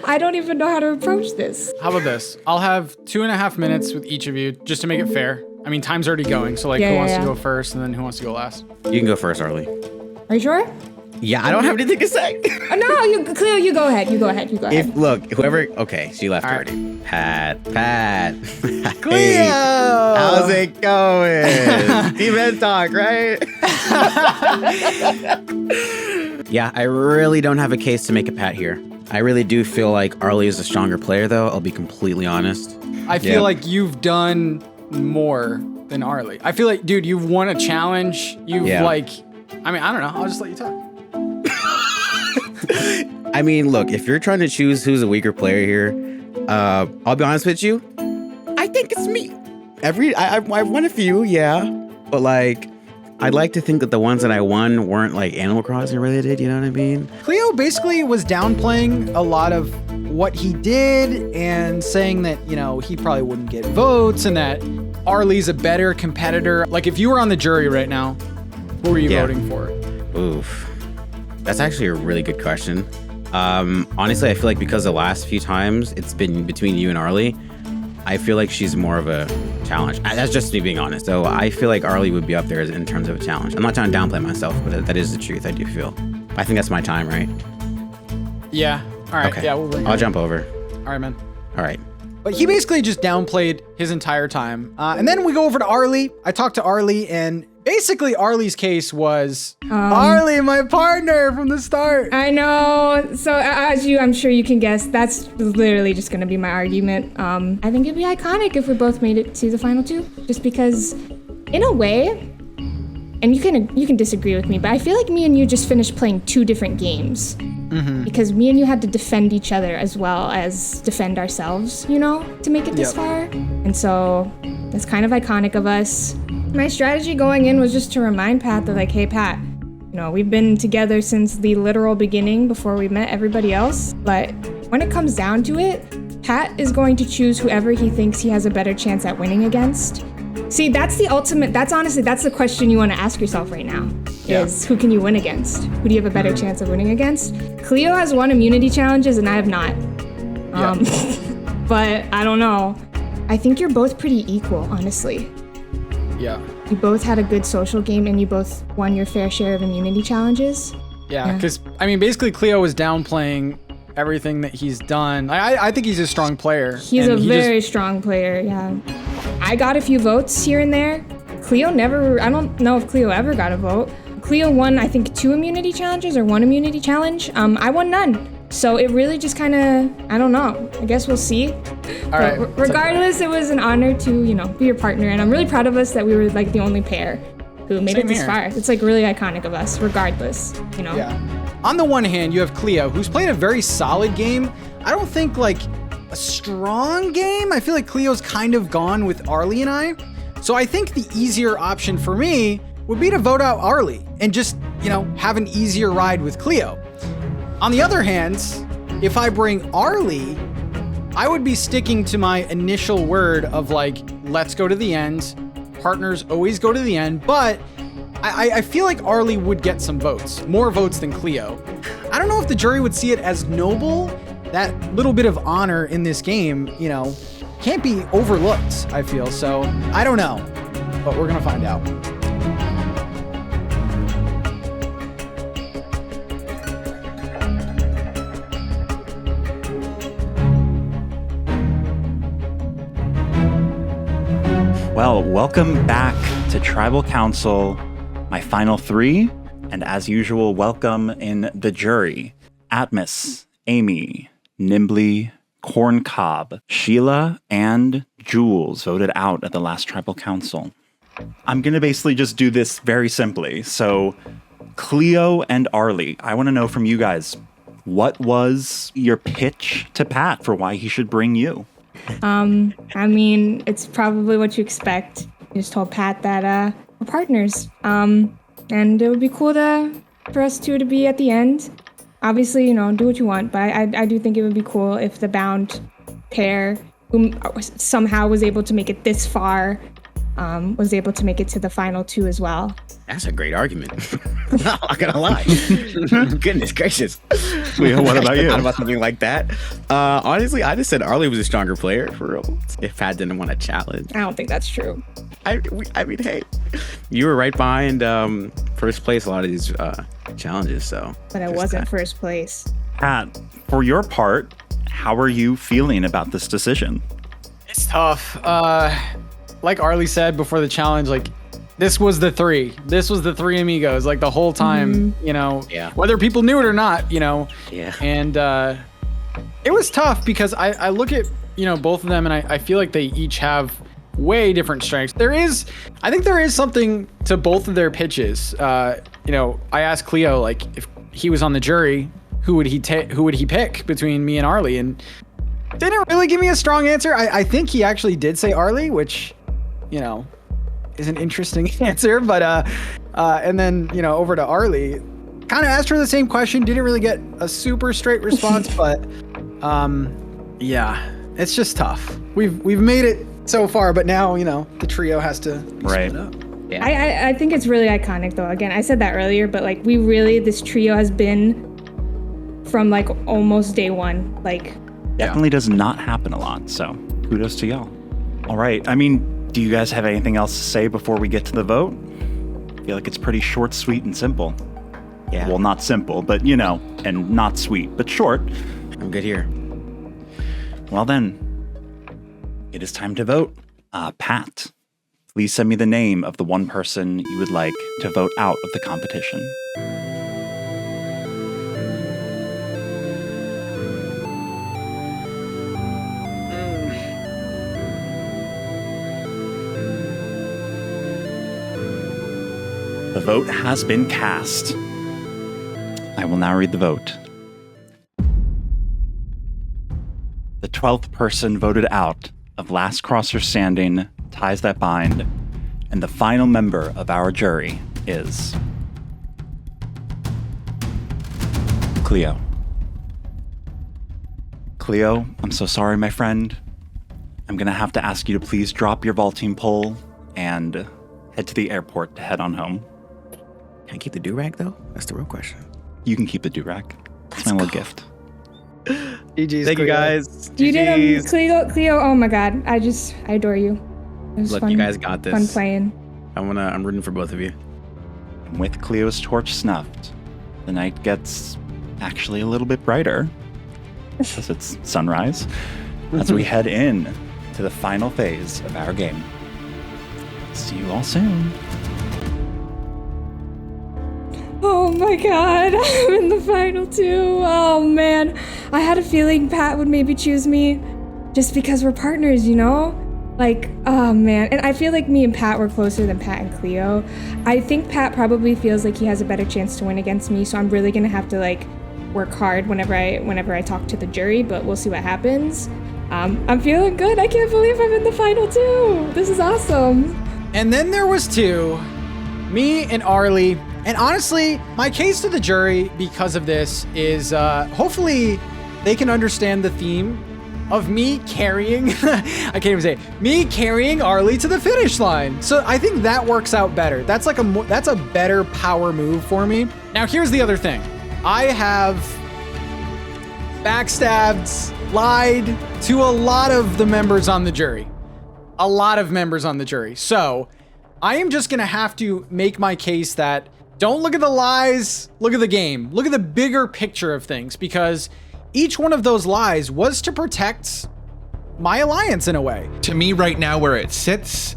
I don't even know how to approach this. How about this? I'll have 2.5 minutes with each of you just to make it fair. I mean, time's already going, so Yeah, who yeah, wants yeah. to go first and then who wants to go last? You can go first, Arlie. Are you sure? Yeah, I don't have anything to say. No, Cleo, you go ahead. You go ahead. Look, whoever. Okay, she left All right. already. Pat. Cleo! Hey, how's it going? Team talk, right? Yeah, I really don't have a case to make a Pat here. I really do feel like Arlie is a stronger player, though. I'll be completely honest. I feel like you've done more than Arlie. I feel like, dude, you've won a challenge. You've I don't know. I'll just let you talk. I mean, look, if you're trying to choose who's a weaker player here, I'll be honest with you. I think it's me. I've won a few, yeah, but like, I'd like to think that the ones that I won weren't like Animal Crossing related. You know what I mean? Cleo basically was downplaying a lot of what he did and saying that, he probably wouldn't get votes and that Arlie's a better competitor. Like, if you were on the jury right now, who are you voting for? Oof. That's actually a really good question. Honestly, I feel like because the last few times it's been between you and Arlie, I feel like she's more of a challenge. That's just me being honest. So I feel like Arlie would be up there in terms of a challenge. I'm not trying to downplay myself, but that is the truth. I do feel. I think that's my time, right? Yeah. All right. Okay. Yeah, we'll bring it. I'll jump over. All right, man. All right. But he basically just downplayed his entire time. And then we go over to Arlie. I talked to Arlie, and basically Arlie's case was Arlie, my partner from the start. I know. So as I'm sure you can guess, that's literally just going to be my argument. I think it'd be iconic if we both made it to the final 2, just because, in a way, and you can disagree with me, but I feel like me and you just finished playing 2 different games. Mm-hmm. Because me and you had to defend each other as well as defend ourselves, to make it this far. And so that's kind of iconic of us. My strategy going in was just to remind Pat that, like, hey, Pat, we've been together since the literal beginning before we met everybody else. But when it comes down to it, Pat is going to choose whoever he thinks he has a better chance at winning against. See, that's the ultimate, that's the question you want to ask yourself right now, is who can you win against? Who do you have a better chance of winning against? Cleo has won immunity challenges and I have not. But I don't know. I think you're both pretty equal, honestly. Yeah. You both had a good social game and you both won your fair share of immunity challenges. Yeah, because, basically Cleo was downplaying everything that he's done. I think he's a strong player. He's a very strong player, yeah. I got a few votes here and there. Cleo I don't know if Cleo ever got a vote. Cleo won, I think, 2 immunity challenges or 1 immunity challenge. I won none. So it really just kind of, I don't know. I guess we'll see. All right. Regardless, it was an honor to, be your partner. And I'm really proud of us that we were like the only pair who made it this far. It's like really iconic of us, regardless, Yeah. On the one hand, you have Cleo, who's played a very solid game. I don't think like a strong game. I feel like Cleo's kind of gone with Arlie and I. So I think the easier option for me would be to vote out Arlie and just, have an easier ride with Cleo. On the other hand, if I bring Arlie, I would be sticking to my initial word of like, let's go to the end. Partners always go to the end, but I feel like Arlie would get some votes, more votes than Cleo. I don't know if the jury would see it as noble. That little bit of honor in this game, can't be overlooked, I feel. So I don't know, but we're gonna find out. Well, welcome back to Tribal Council, my final three, and as usual, welcome in the jury. Atmos, Amy, Knimbley, Corncob, Sheila, and Jules voted out at the last Tribal Council. I'm going to basically just do this very simply. So, Cleo and Arlie, I want to know from you guys, what was your pitch to Pat for why he should bring you? It's probably what you expect. You just told Pat that we're partners. And it would be cool for us two to be at the end. Obviously, do what you want, but I do think it would be cool if the bound pair, who somehow was able to make it this far, was able to make it to the final two as well. That's a great argument. I'm not gonna lie. Goodness gracious. Leo, what about you? Thought about something like that. Honestly, I just said Arlie was a stronger player for real. If Pat didn't want to challenge, I don't think that's true. I mean, hey, you were right behind first place a lot of these challenges. So, but I wasn't first place. Pat, for your part, how are you feeling about this decision? It's tough. Like Arlie said before the challenge, like this was the three. This was the three amigos, like the whole time, Yeah. whether people knew it or not, Yeah. And it was tough because I look at, both of them and I feel like they each have way different strengths. I think there is something to both of their pitches. I asked Cleo, like, if he was on the jury, who would he pick between me and Arlie? And didn't really give me a strong answer. I think he actually did say Arlie, which, is an interesting answer. But and then over to Arlie, kind of asked her the same question. Didn't really get a super straight response, but yeah, it's just tough. We've made it so far, but now the trio has to be split up. Yeah. I think it's really iconic though. Again, I said that earlier, but like this trio has been from like almost day one. Like Definitely does not happen a lot, so kudos to y'all. All right, do you guys have anything else to say before we get to the vote? I feel like it's pretty short, sweet, and simple. Yeah. Well, not simple, but and not sweet, but short. I'm good here. Well then, it is time to vote. Pat, please send me the name of the one person you would like to vote out of the competition. The vote has been cast. I will now read the vote. The 12th person voted out of Last Crosser Standing, Ties That Bind, and the final member of our jury is Cleo. Cleo, I'm so sorry, my friend. I'm gonna have to ask you to please drop your vaulting pole and head to the airport to head on home. Can I keep the do-rag though? That's the real question. You can keep the do-rag. It's my little gift. GG's, Thank you Cleo. guys. you did GGs. Cleo. Oh my God, I adore you. It was Look, fun, you guys got this. Fun playing. I'm rooting for both of you. And with Cleo's torch snuffed, the night gets actually a little bit brighter because it's sunrise as we head in to the final phase of our game. See you all soon. Oh my god, I'm in the final two. Oh man. I had a feeling Pat would maybe choose me just because we're partners, you know? Like, oh man. And I feel like me and Pat were closer than Pat and Cleo. I think Pat probably feels like he has a better chance to win against me, so I'm really gonna have to like work hard whenever I talk to the jury, but we'll see what happens. I'm feeling good. I can't believe I'm in the final two. This is awesome. And then there was two, me and Arlie. And honestly, my case to the jury because of this is hopefully they can understand the theme of me carrying, I can't even say it, me carrying Arlie to the finish line. So I think that works out better. That's like that's a better power move for me. Now here's the other thing. I have backstabbed, lied to a lot of the members on the jury. A lot of members on the jury. So I am just gonna have to make my case that don't look at the lies, look at the game. Look at the bigger picture of things, because each one of those lies was to protect my alliance in a way. To me right now where it sits,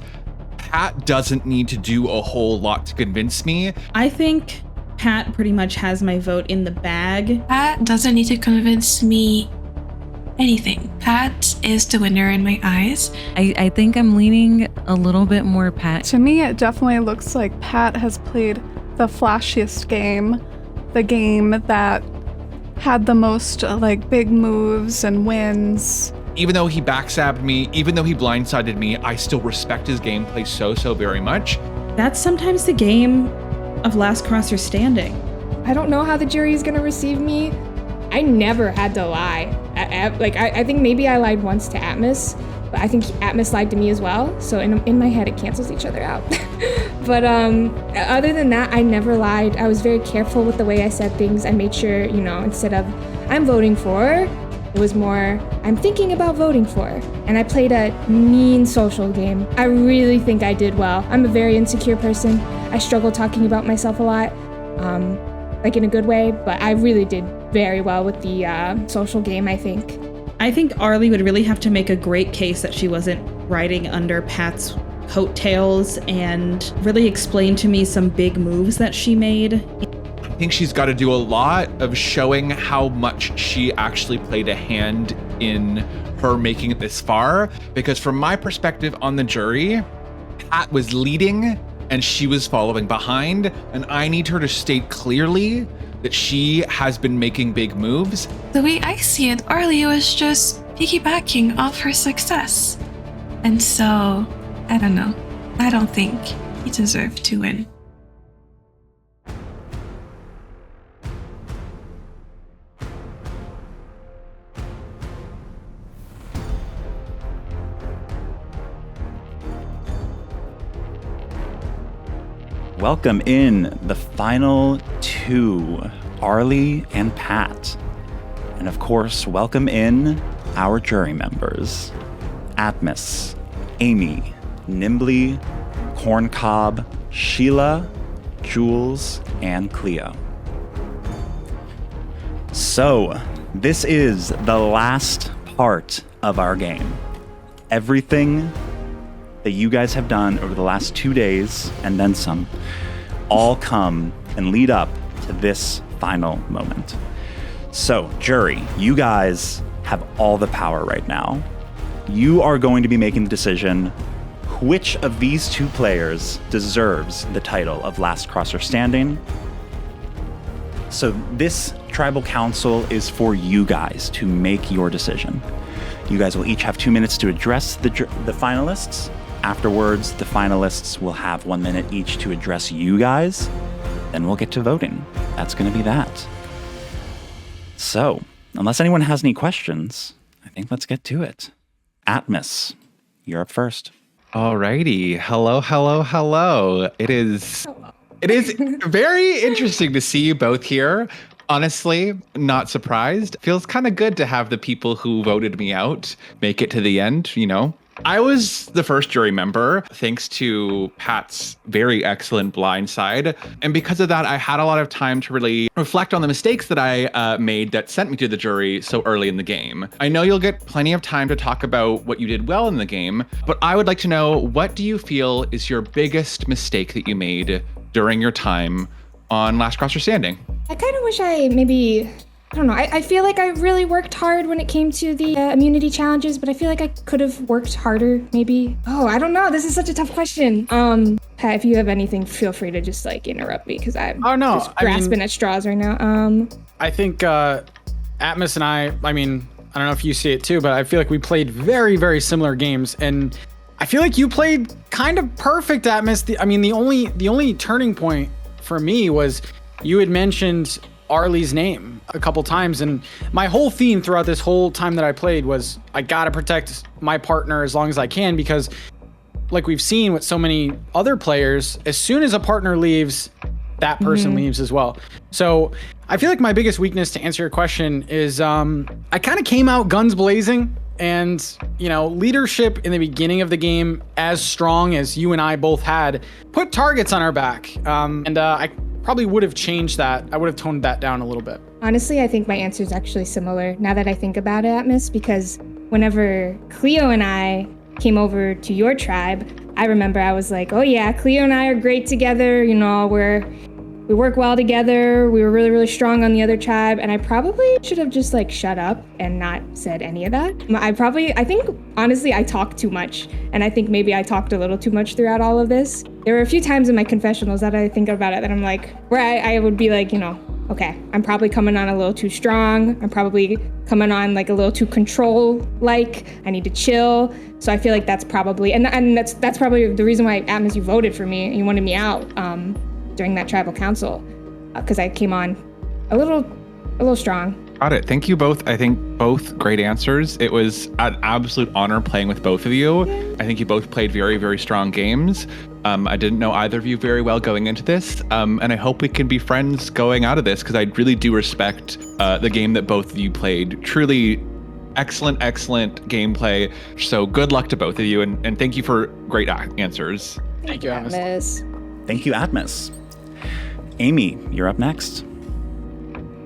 Pat doesn't need to do a whole lot to convince me. I think Pat pretty much has my vote in the bag. Pat doesn't need to convince me anything. Pat is the winner in my eyes. I think I'm leaning a little bit more Pat. To me, it definitely looks like Pat has played the flashiest game, the game that had the most like big moves and wins. Even though he backstabbed me, even though he blindsided me, I still respect his gameplay so very much. That's sometimes the game of last crosser standing. I don't know how the jury is gonna receive me. I never had to lie. I think maybe I lied once to Atmos, but I think Atmos lied to me as well. So in my head, it cancels each other out. But other than that, I never lied. I was very careful with the way I said things. I made sure, you know, instead of I'm voting for, it was more I'm thinking about voting for. And I played a mean social game. I really think I did well. I'm a very insecure person. I struggle talking about myself a lot, like in a good way, but I really did very well with the social game, I think. I think Arlie would really have to make a great case that she wasn't riding under Pat's coattails and really explain to me some big moves that she made. I think she's got to do a lot of showing how much she actually played a hand in her making it this far, because from my perspective on the jury, Pat was leading and she was following behind, and I need her to state clearly that she has been making big moves. The way I see it, Arlie was just piggybacking off her success. And so, I don't know. I don't think he deserved to win. Welcome in the final two, Arlie and Pat. And of course, welcome in our jury members, Atmos, Amy, Knimbley, Corncob, Sheila, Jules, and Cleo. So, this is the last part of our game. Everything that you guys have done over the last 2 days, and then some, all come and lead up to this final moment. So, jury, you guys have all the power right now. You are going to be making the decision which of these two players deserves the title of Last Crosser Standing. So this tribal council is for you guys to make your decision. You guys will each have 2 minutes to address the finalists. Afterwards, the finalists will have 1 minute each to address you guys. Then we'll get to voting. That's going to be that. So, unless anyone has any questions, I think let's get to it. Atmos, you're up first. Alrighty. Hello. It is very interesting to see you both here. Honestly, not surprised. Feels kind of good to have the people who voted me out make it to the end, you know. I was the first jury member, thanks to Pat's very excellent blind side. And because of that, I had a lot of time to really reflect on the mistakes that I made that sent me to the jury so early in the game. I know you'll get plenty of time to talk about what you did well in the game, but I would like to know, what do you feel is your biggest mistake that you made during your time on Last Crosser Standing. I kind of wish I don't know. I feel like I really worked hard when it came to the immunity challenges, but I feel like I could have worked harder, maybe. Oh, I don't know. This is such a tough question. Pat, if you have anything, feel free to just like interrupt me because I'm just grasping at straws right now. I think Atmos and I mean, I don't know if you see it too, but I feel like we played very, very similar games, and I feel like you played kind of perfect, Atmos. The only turning point for me was you had mentioned Arlie's name a couple times, and my whole theme throughout this whole time that I played was I gotta protect my partner as long as I can, because like we've seen with so many other players, as soon as a partner leaves, that person leaves as well. So I feel like my biggest weakness, to answer your question, is I kind of came out guns blazing, and leadership in the beginning of the game, as strong as you and I both had, put targets on our back, and I probably would have changed that. I would have toned that down a little bit. Honestly, I think my answer is actually similar now that I think about it, Atmos, because whenever Cleo and I came over to your tribe, I remember I was like, oh yeah, Cleo and I are great together. We work well together. We were really, really strong on the other tribe. And I probably should have just like shut up and not said any of that. I think honestly, I talked too much. And I think maybe I talked a little too much throughout all of this. There were a few times in my confessionals that I think about it that I'm like, where I would be like, okay, I'm probably coming on a little too strong. I'm probably coming on like a little too control-like. I need to chill. So I feel like that's probably, and that's probably the reason why, Atmos, you voted for me and you wanted me out during that tribal council, because I came on a little strong. Got it. Thank you both. I think both great answers. It was an absolute honor playing with both of you. I think you both played very, very strong games. I didn't know either of you very well going into this, and I hope we can be friends going out of this, because I really do respect the game that both of you played. Truly excellent gameplay. So good luck to both of you, and thank you for great answers. Thank you, Atmos. Thank you, Atmos. Amy, you're up next.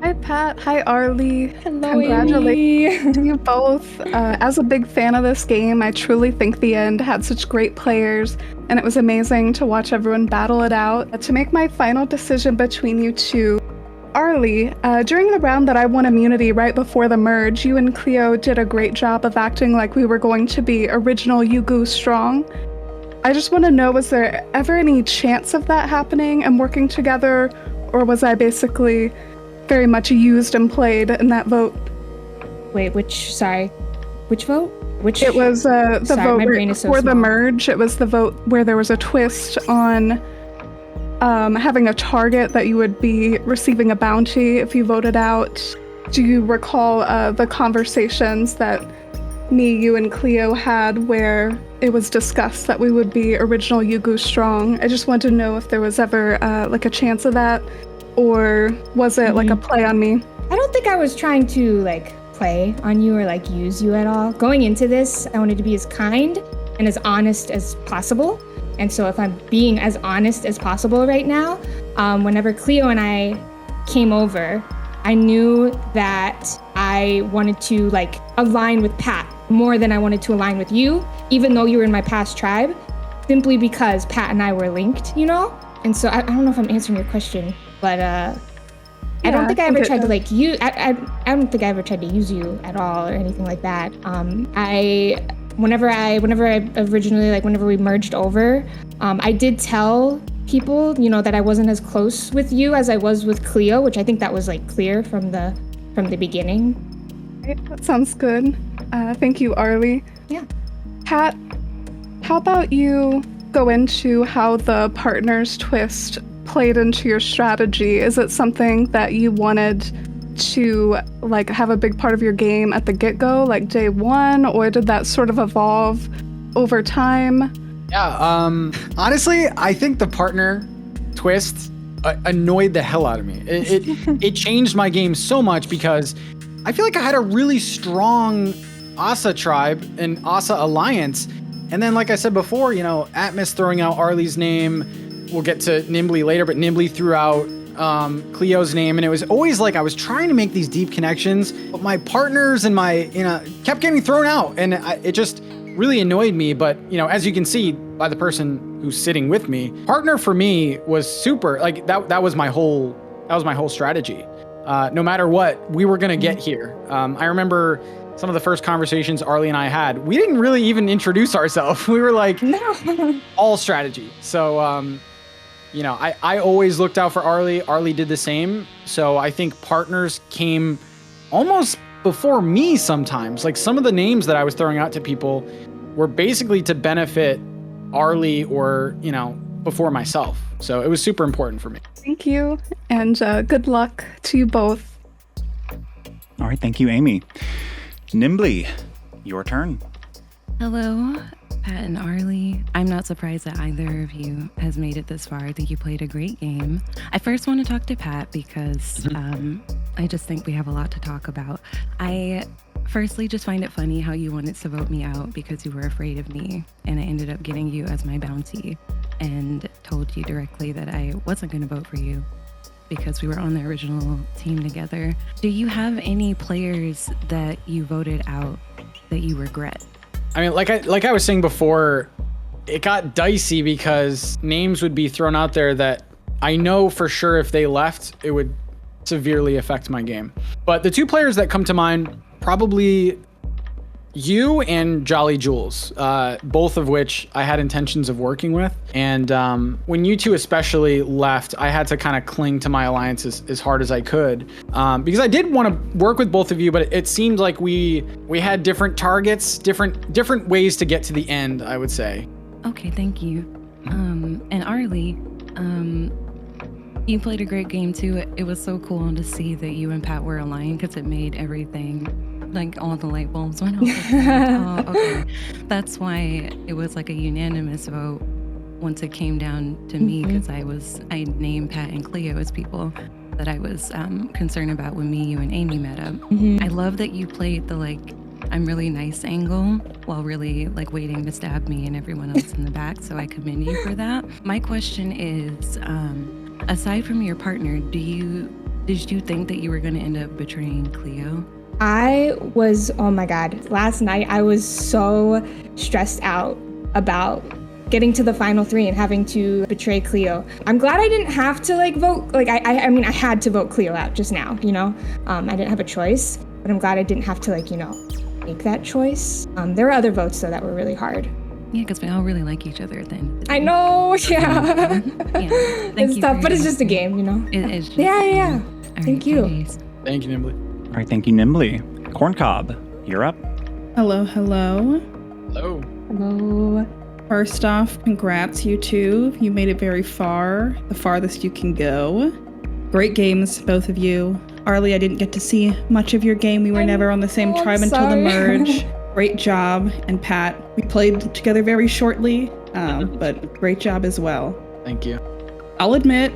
Hi, Pat. Hi, Arlie. Hello, Congratulations to you both. As a big fan of this game, I truly think the end had such great players, and it was amazing to watch everyone battle it out. To make my final decision between you two, Arlie, during the round that I won immunity right before the merge, you and Cleo did a great job of acting like we were going to be original Yugu strong. I just want to know, was there ever any chance of that happening and working together, or was I basically very much used and played in that vote? Wait, which vote? It was the vote for the merge. It was the vote where there was a twist on having a target that you would be receiving a bounty if you voted out. Do you recall the conversations that me, you, and Cleo had where it was discussed that we would be original Yugu strong? I just wanted to know if there was ever like a chance of that, or was it like a play on me? I don't think I was trying to like play on you or like use you at all. Going into this, I wanted to be as kind and as honest as possible. And so if I'm being as honest as possible right now, whenever Cleo and I came over, I knew that I wanted to like align with Pat more than I wanted to align with you, even though you were in my past tribe, simply because Pat and I were linked, And so I don't know if I'm answering your question, but I don't think I ever tried to like use. I don't think I ever tried to use you at all or anything like that. Whenever we merged over, I did tell people, that I wasn't as close with you as I was with Cleo, which I think that was like clear from the beginning. That sounds good. Thank you, Arlie. Yeah. Pat, how about you go into how the partners twist played into your strategy? Is it something that you wanted to like have a big part of your game at the get-go, like day one, or did that sort of evolve over time? Yeah, honestly, I think the partner twist annoyed the hell out of me. It changed my game so much because I feel like I had a really strong Asa tribe and Asa alliance. And then, like I said before, Atmos throwing out Arlie's name. We'll get to Knimbley later, but Knimbley threw out Cleo's name. And it was always like I was trying to make these deep connections, but my partners and my, kept getting thrown out. And it just really annoyed me. But, as you can see by the person who's sitting with me. Partner for me was super, like that was my whole strategy. No matter what, we were gonna get here. I remember some of the first conversations Arlie and I had, we didn't really even introduce ourselves. We were like, no. All strategy. So, I always looked out for Arlie. Arlie did the same. So I think partners came almost before me sometimes. Like some of the names that I was throwing out to people were basically to benefit Arlie or, before myself. So it was super important for me. Thank you. And good luck to you both. All right, thank you, Amy. Knimbley, your turn. Hello, Pat and Arlie. I'm not surprised that either of you has made it this far. I think you played a great game. I first want to talk to Pat because I just think we have a lot to talk about. I firstly just find it funny how you wanted to vote me out because you were afraid of me, and I ended up getting you as my bounty and told you directly that I wasn't going to vote for you because we were on the original team together. Do you have any players that you voted out that you regret? I mean, like I was saying before, it got dicey because names would be thrown out there that I know for sure if they left, it would severely affect my game. But the two players that come to mind, probably you and JolleyJules, both of which I had intentions of working with. And when you two especially left, I had to kind of cling to my alliance as hard as I could. Because I did want to work with both of you, but it seemed like we had different targets, different ways to get to the end, I would say. Okay, thank you. And Arlie, you played a great game too. It was so cool to see that you and Pat were aligned because it made everything, like all the light bulbs went off. Oh, okay. That's why it was like a unanimous vote once it came down to me because I named Pat and Cleo as people that I was concerned about when me, you, and Amy met up. I love that you played the I'm really nice angle while really waiting to stab me and everyone else in the back. So I commend you for that. My question is, aside from your partner, did you think that you were going to end up betraying Cleo? Oh my God, last night I was so stressed out about getting to the final 3 and having to betray Cleo. I'm glad I didn't have to vote. I mean, I had to vote Cleo out just now, I didn't have a choice, but I'm glad I didn't have to make that choice. There were other votes though that were really hard. Yeah, because we all really like each other at the end of the day. I know, yeah. It's tough, but it's just a game, It is just Yeah. Thank you. Thank you, Knimbley. All right, thank you, Knimbley. Corncob, you're up. Hello. Hello. Hello. First off, congrats, you two. You made it very far, the farthest you can go. Great games, both of you. Arlie, I didn't get to see much of your game. We were never on the same tribe until the merge. Great job. And Pat, we played together very shortly, but great job as well. Thank you. I'll admit,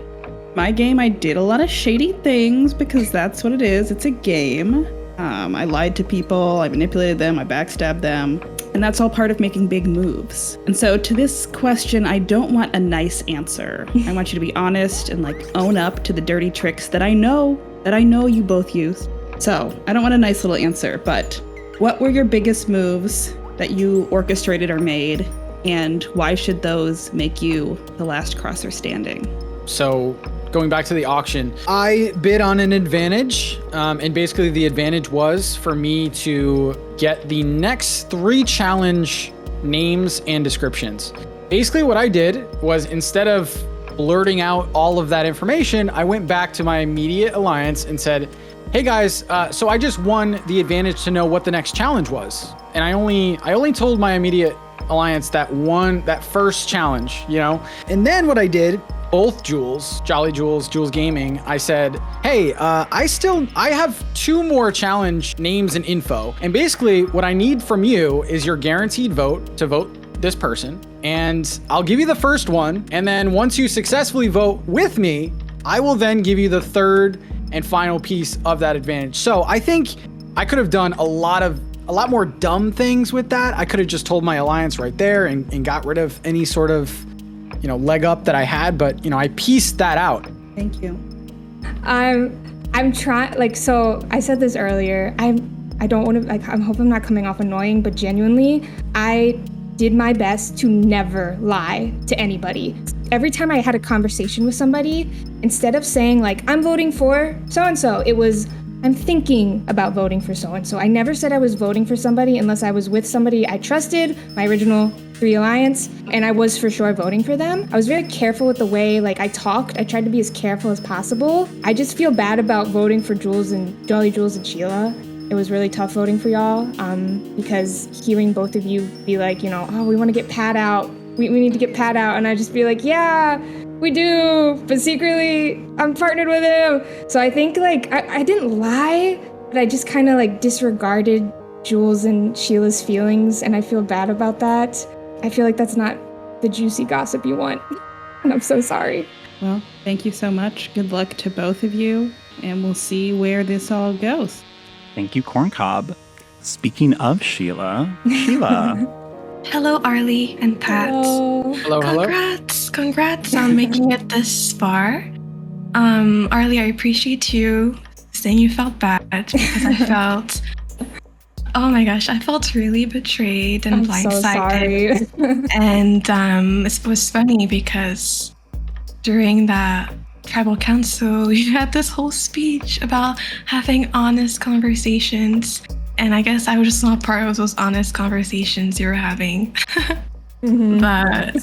my game, I did a lot of shady things because that's what it is. It's a game. I lied to people, I manipulated them, I backstabbed them, and that's all part of making big moves. And so to this question, I don't want a nice answer. I want you to be honest and own up to the dirty tricks that I know you both used. So I don't want a nice little answer, but what were your biggest moves that you orchestrated or made, and why should those make you the last crosser standing? So going back to the auction, I bid on an advantage, and basically the advantage was for me to get the next 3 challenge names and descriptions. Basically what I did was, instead of blurting out all of that information, I went back to my immediate alliance and said, hey guys, so I just won the advantage to know what the next challenge was. And I only told my immediate alliance that first challenge, And then what I did, both Jules, JolleyJules, JulessGaming, I said, hey, I have 2 more challenge names and info. And basically what I need from you is your guaranteed vote to vote this person. And I'll give you the first one. And then once you successfully vote with me, I will then give you the third and final piece of that advantage. So I think I could have done a lot more dumb things with that. I could have just told my alliance right there and got rid of any sort of, leg up that I had, but I pieced that out. Thank you. I'm trying, so I said this earlier, I don't want to, I hope I'm not coming off annoying, but genuinely, I did my best to never lie to anybody. Every time I had a conversation with somebody, instead of saying like, I'm voting for so-and-so, it was, I'm thinking about voting for so-and-so. I never said I was voting for somebody unless I was with somebody I trusted, my original 3 alliance, and I was for sure voting for them. I was very careful with the way like I talked. I tried to be as careful as possible. I just feel bad about voting for Jules and JolleyJules and Sheila. It was really tough voting for y'all because hearing both of you be like, you know, oh, we want to get Pat out. We need to get Pat out. And I just be like, yeah, we do. But secretly, I'm partnered with him. So I think like I didn't lie, but I just kind of like disregarded Jules and Sheila's feelings. And I feel bad about that. I feel like that's not the juicy gossip you want. And I'm so sorry. Well, thank you so much. Good luck to both of you. And we'll see where this all goes. Thank you, Corncob. Speaking of Sheila. Hello, Arlie and Pat. Hello, Congrats on making it this far. Arlie, I appreciate you saying you felt bad because I felt, oh my gosh, I felt really betrayed and blindsided. So sorry. And it was funny because during that tribal council, you had this whole speech about having honest conversations. And I guess I was just not part of those honest conversations you were having. But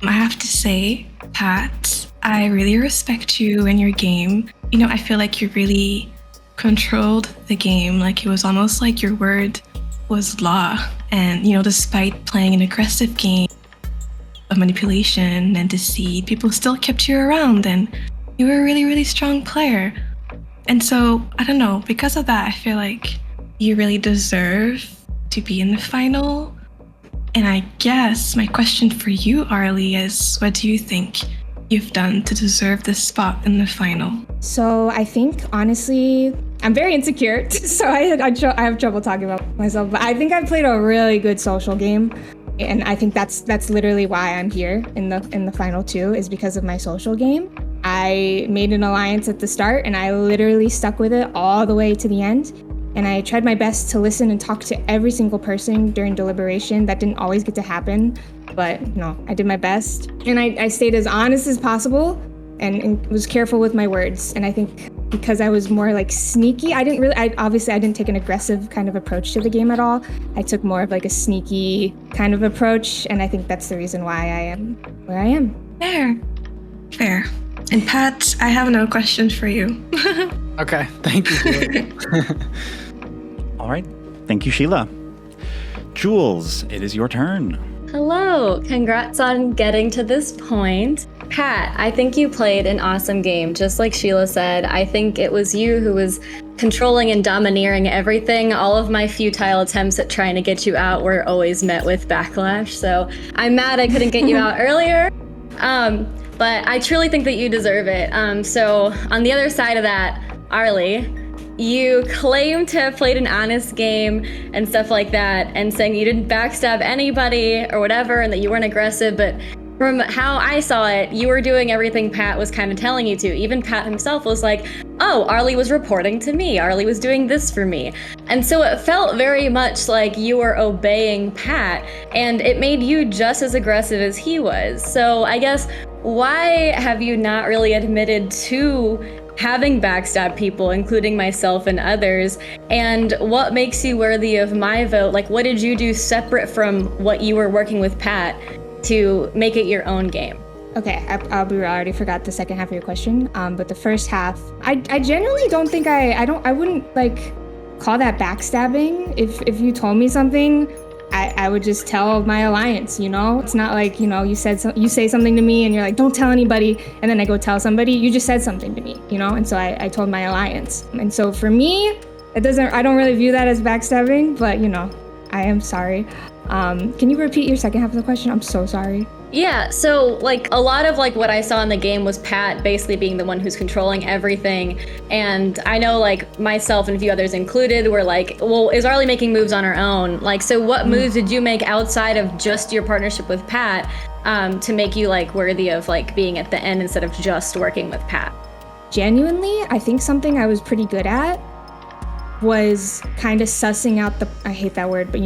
I have to say, Pat, I really respect you and your game. You know, I feel like you really controlled the game. Like it was almost like your word was law. And, you know, despite playing an aggressive game of manipulation and deceit, people still kept you around and you were a really, really strong player. And so, I don't know, because of that, I feel like you really deserve to be in the final. And I guess my question for you, Arlie, is what do you think you've done to deserve this spot in the final? So I think, honestly, I'm very insecure, so I have trouble talking about myself, but I think I played a really good social game. And I think that's literally why I'm here in the final 2 is because of my social game. I made an alliance at the start and I literally stuck with it all the way to the end. And I tried my best to listen and talk to every single person during deliberation. That didn't always get to happen, but no, I did my best. And I stayed as honest as possible and was careful with my words. And I think because I was more like sneaky, I didn't take an aggressive kind of approach to the game at all. I took more of like a sneaky kind of approach. And I think that's the reason why I am where I am. Fair. And Pat, I have no questions for you. Okay, thank you. All right. Thank you, Sheila. Jules, it is your turn. Hello, congrats on getting to this point. Pat, I think you played an awesome game. Just like Sheila said, I think it was you who was controlling and domineering everything. All of my futile attempts at trying to get you out were always met with backlash. So I'm mad I couldn't get you out earlier. But I truly think that you deserve it. So on the other side of that, Arlie, you claim to have played an honest game and stuff like that, and saying you didn't backstab anybody or whatever, and that you weren't aggressive, but from how I saw it, you were doing everything Pat was kind of telling you to. Even Pat himself was like, oh, Arlie was reporting to me. Arlie was doing this for me. And so it felt very much like you were obeying Pat, and it made you just as aggressive as he was. So I guess, why have you not really admitted to having backstabbed people, including myself and others? And what makes you worthy of my vote? Like, what did you do separate from what you were working with Pat to make it your own game? Okay, I'll be real, I already forgot the second half of your question. But the first half, I generally don't think I wouldn't like call that backstabbing. If you told me something, I would just tell my alliance, you know? It's not like, you know, you say something to me and you're like, don't tell anybody, and then I go tell somebody. You just said something to me, you know? And so I told my alliance. And so for me, I don't really view that as backstabbing, but you know, I am sorry. Can you repeat your second half of the question? I'm so sorry. Yeah, so like a lot of like what I saw in the game was Pat basically being the one who's controlling everything. And I know like myself and a few others included were like, well, is Arlie making moves on her own? Like, so what moves did you make outside of just your partnership with Pat to make you like worthy of like being at the end instead of just working with Pat? Genuinely, I think something I was pretty good at was kind of sussing out I hate that word, but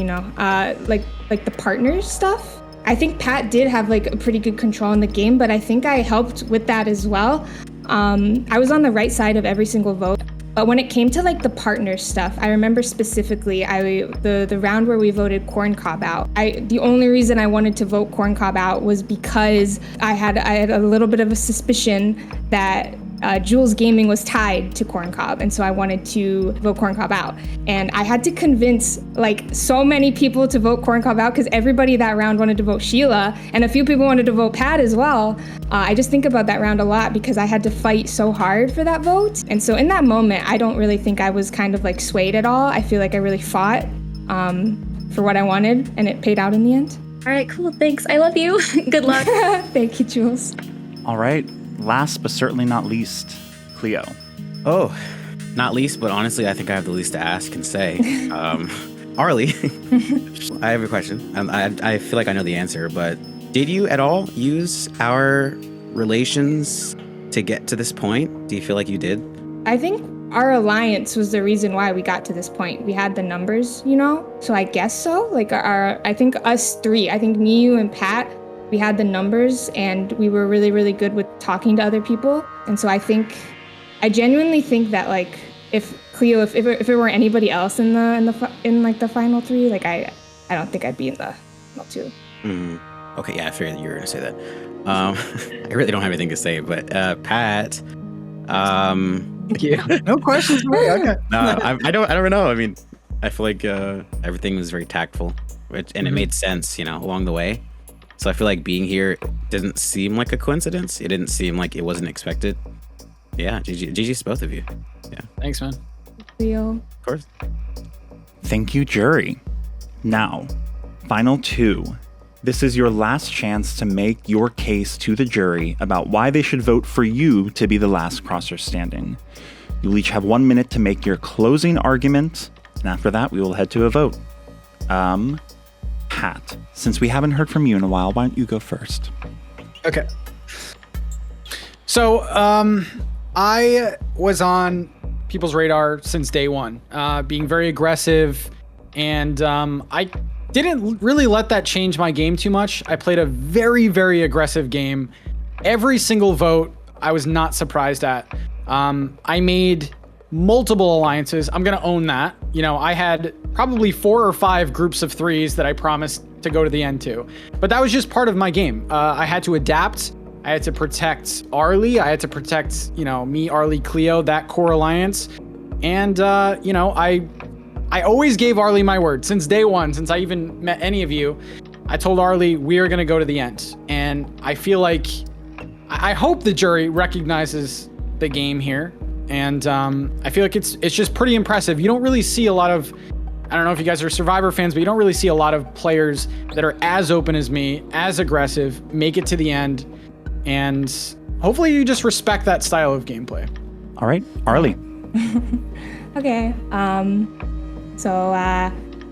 like the partners stuff. I think Pat did have like a pretty good control in the game, but I think I helped with that as well. I was on the right side of every single vote. But when it came to like the partner stuff, I remember specifically the round where we voted Corncob out. The only reason I wanted to vote Corncob out was because I had a little bit of a suspicion that JulessGaming was tied to Corncob, and so I wanted to vote Corncob out. And I had to convince like so many people to vote Corncob out because everybody that round wanted to vote Sheila, and a few people wanted to vote Pat as well. I just think about that round a lot because I had to fight so hard for that vote. And so in that moment, I don't really think I was kind of like swayed at all. I feel like I really fought for what I wanted, and it paid out in the end. All right, cool. Thanks. I love you. Good luck. Thank you, Jules. All right. Last but certainly not least, Cleo. Oh, not least, but honestly, I think I have the least to ask and say. Arlie, I have a question. I feel like I know the answer, but did you at all use our relations to get to this point? Do you feel like you did? I think our alliance was the reason why we got to this point. We had the numbers, so I guess so. Like I think us three, I think me, you, and Pat, we had the numbers and we were really, really good with talking to other people. And so I genuinely think that like if Cleo, if it were anybody else in the final three, like I don't think I'd be in the final two. Mm-hmm. Okay, yeah, I figured that you were gonna say that. I really don't have anything to say, but Pat, yeah, no questions. Okay. No, I don't know. I mean, I feel like everything was very tactful, and it made sense, along the way. So I feel like being here didn't seem like a coincidence. It didn't seem like it wasn't expected. Yeah, GG's to both of you. Yeah. Thanks, man. Cleo. Of course. Thank you, jury. Now, final two. This is your last chance to make your case to the jury about why they should vote for you to be the last crosser standing. You'll each have 1 minute to make your closing argument, and after that, we will head to a vote. Pat, since we haven't heard from you in a while, why don't you go first? Okay. So, I was on people's radar since day one, being very aggressive, and I didn't really let that change my game too much. I played a very, very aggressive game. Every single vote, I was not surprised at. I made multiple alliances. I'm gonna own that. I had probably 4 or 5 groups of 3s that I promised to go to the end to. But that was just part of my game. I had to adapt. I had to protect Arlie. I had to protect, me, Arlie, Cleo, that core alliance. And, I always gave Arlie my word since day one, since I even met any of you. I told Arlie we are gonna go to the end. And I feel like, I hope the jury recognizes the game here. And I feel like it's just pretty impressive. You don't really see a lot of, I don't know if you guys are Survivor fans, but you don't really see a lot of players that are as open as me, as aggressive, make it to the end. And hopefully you just respect that style of gameplay. All right, Arlie. Okay. So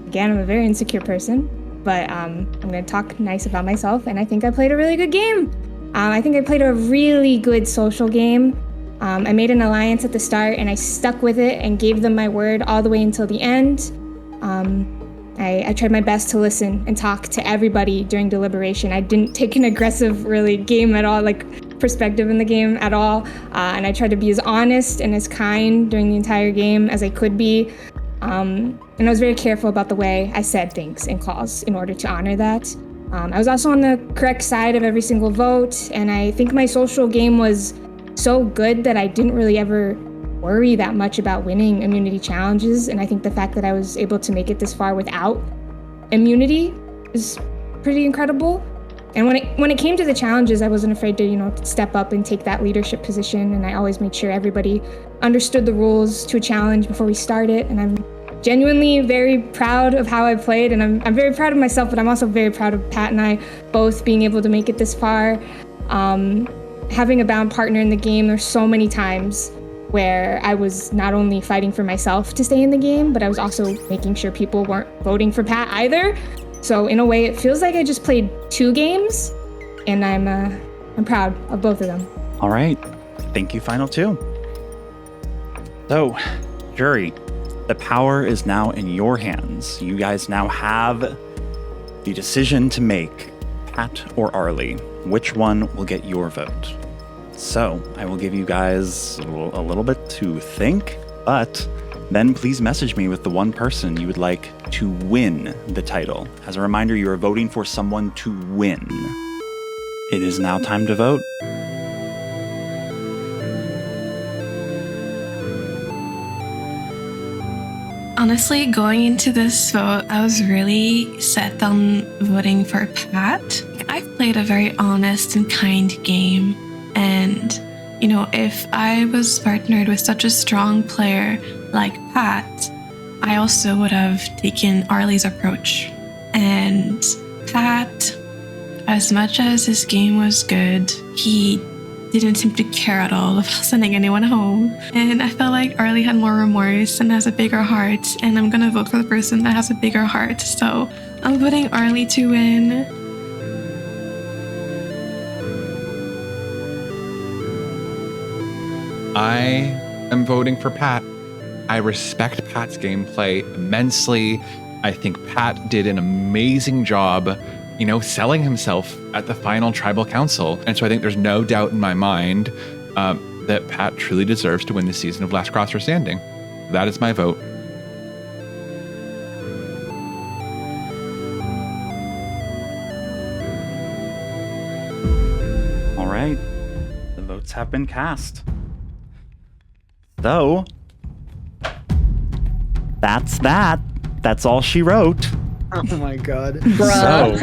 again, I'm a very insecure person, but I'm gonna talk nice about myself, and I think I played a really good game. I think I played a really good social game. I made an alliance at the start, and I stuck with it and gave them my word all the way until the end. I tried my best to listen and talk to everybody during deliberation. I didn't take an aggressive, really, game at all, like perspective in the game at all. And I tried to be as honest and as kind during the entire game as I could be. And I was very careful about the way I said things and calls in order to honor that. I was also on the correct side of every single vote, and I think my social game was so good that I didn't really ever worry that much about winning immunity challenges. And I think the fact that I was able to make it this far without immunity is pretty incredible. And when it came to the challenges, I wasn't afraid to, step up and take that leadership position. And I always made sure everybody understood the rules to a challenge before we start it. And I'm genuinely very proud of how I played, and I'm very proud of myself, but I'm also very proud of Pat and I both being able to make it this far. Having a bound partner in the game, there's so many times where I was not only fighting for myself to stay in the game, but I was also making sure people weren't voting for Pat either. So in a way, it feels like I just played 2 games, and I'm proud of both of them. All right. Thank you, final 2. So, jury, The power is now in your hands. You guys now have the decision to make, Pat or Arlie. Which one will get your vote? So I will give you guys a little bit to think, but then please message me with the one person you would like to win the title. As a reminder, you are voting for someone to win. It is now time to vote. Honestly, going into this vote, I was really set on voting for Pat. I've played a very honest and kind game. And, if I was partnered with such a strong player like Pat, I also would have taken Arlie's approach. And Pat, as much as his game was good, he didn't seem to care at all about sending anyone home. And I felt like Arlie had more remorse and has a bigger heart, and I'm gonna vote for the person that has a bigger heart. So I'm voting Arlie to win. I am voting for Pat. I respect Pat's gameplay immensely. I think Pat did an amazing job selling himself at the final tribal council. And so I think there's no doubt in my mind that Pat truly deserves to win this season of Last Crosser Standing. That is my vote. All right, the votes have been cast. So, that's that. That's all she wrote. Oh my god. So,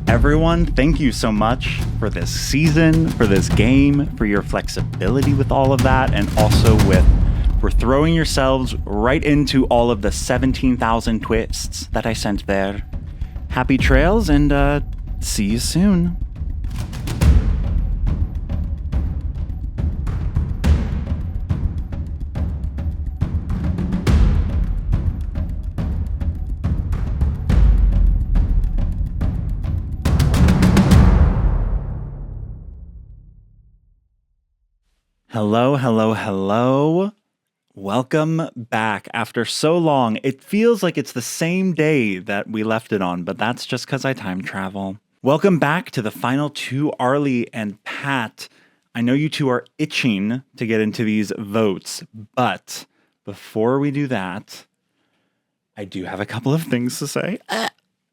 everyone, thank you so much for this season, for this game, for your flexibility with all of that, and also for throwing yourselves right into all of the 17,000 twists that I sent there. Happy trails, and see you soon. Hello, hello, hello. Welcome back after so long. It feels like it's the same day that we left it on, but that's just because I time travel. Welcome back to the final two, Arlie and Pat. I know you two are itching to get into these votes, but before we do that, I do have a couple of things to say.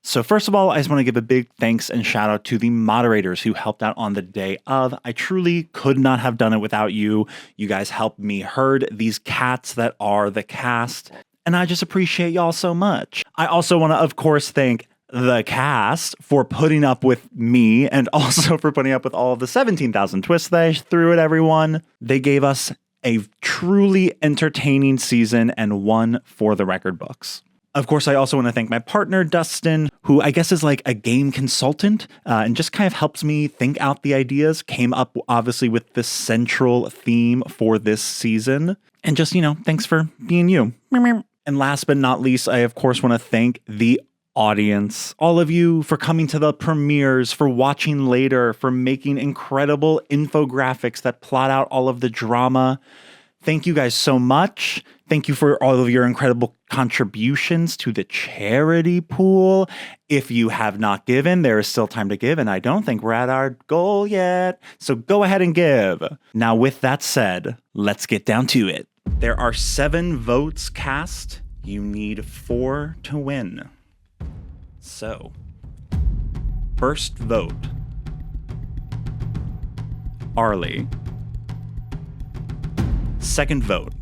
So first of all, I just want to give a big thanks and shout out to the moderators who helped out on the day of. I truly could not have done it without you. You guys helped me herd these cats that are the cast, and I just appreciate y'all so much. I also want to, of course, thank the cast for putting up with me and also for putting up with all of the 17,000 twists that I threw at everyone. They gave us a truly entertaining season and one for the record books. Of course, I also want to thank my partner, Dustin, who I guess is like a game consultant and just kind of helps me think out the ideas, came up obviously with the central theme for this season. And just, thanks for being you. And last but not least, I of course want to thank the audience, all of you for coming to the premieres, for watching later, for making incredible infographics that plot out all of the drama. Thank you guys so much. Thank you for all of your incredible contributions to the charity pool. If you have not given, there is still time to give, and I don't think we're at our goal yet. So go ahead and give. Now, with that said, let's get down to it. There are 7 votes cast. You need 4 to win. So, first vote, Arlie. Second vote,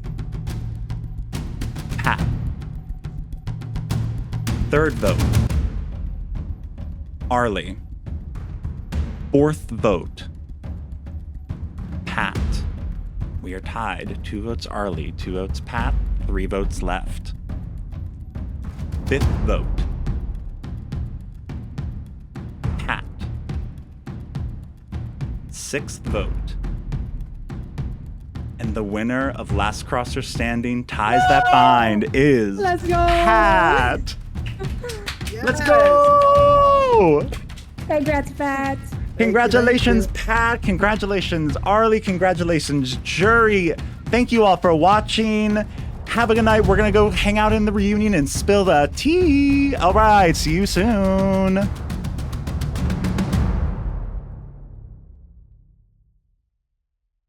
Pat. Third vote, Arlie. Fourth vote, Pat. We are tied. 2 votes Arlie, 2 votes Pat, 3 votes left. Fifth vote, Pat. Sixth vote. And the winner of Last Crosser Standing ties that bind is Let's go! Pat. Yes. Let's go! Congrats, Pat. Congratulations, Pat. Congratulations, Arlie. Congratulations, jury. Thank you all for watching. have a good night. We're going to go hang out in the reunion and spill the tea. All right, see you soon.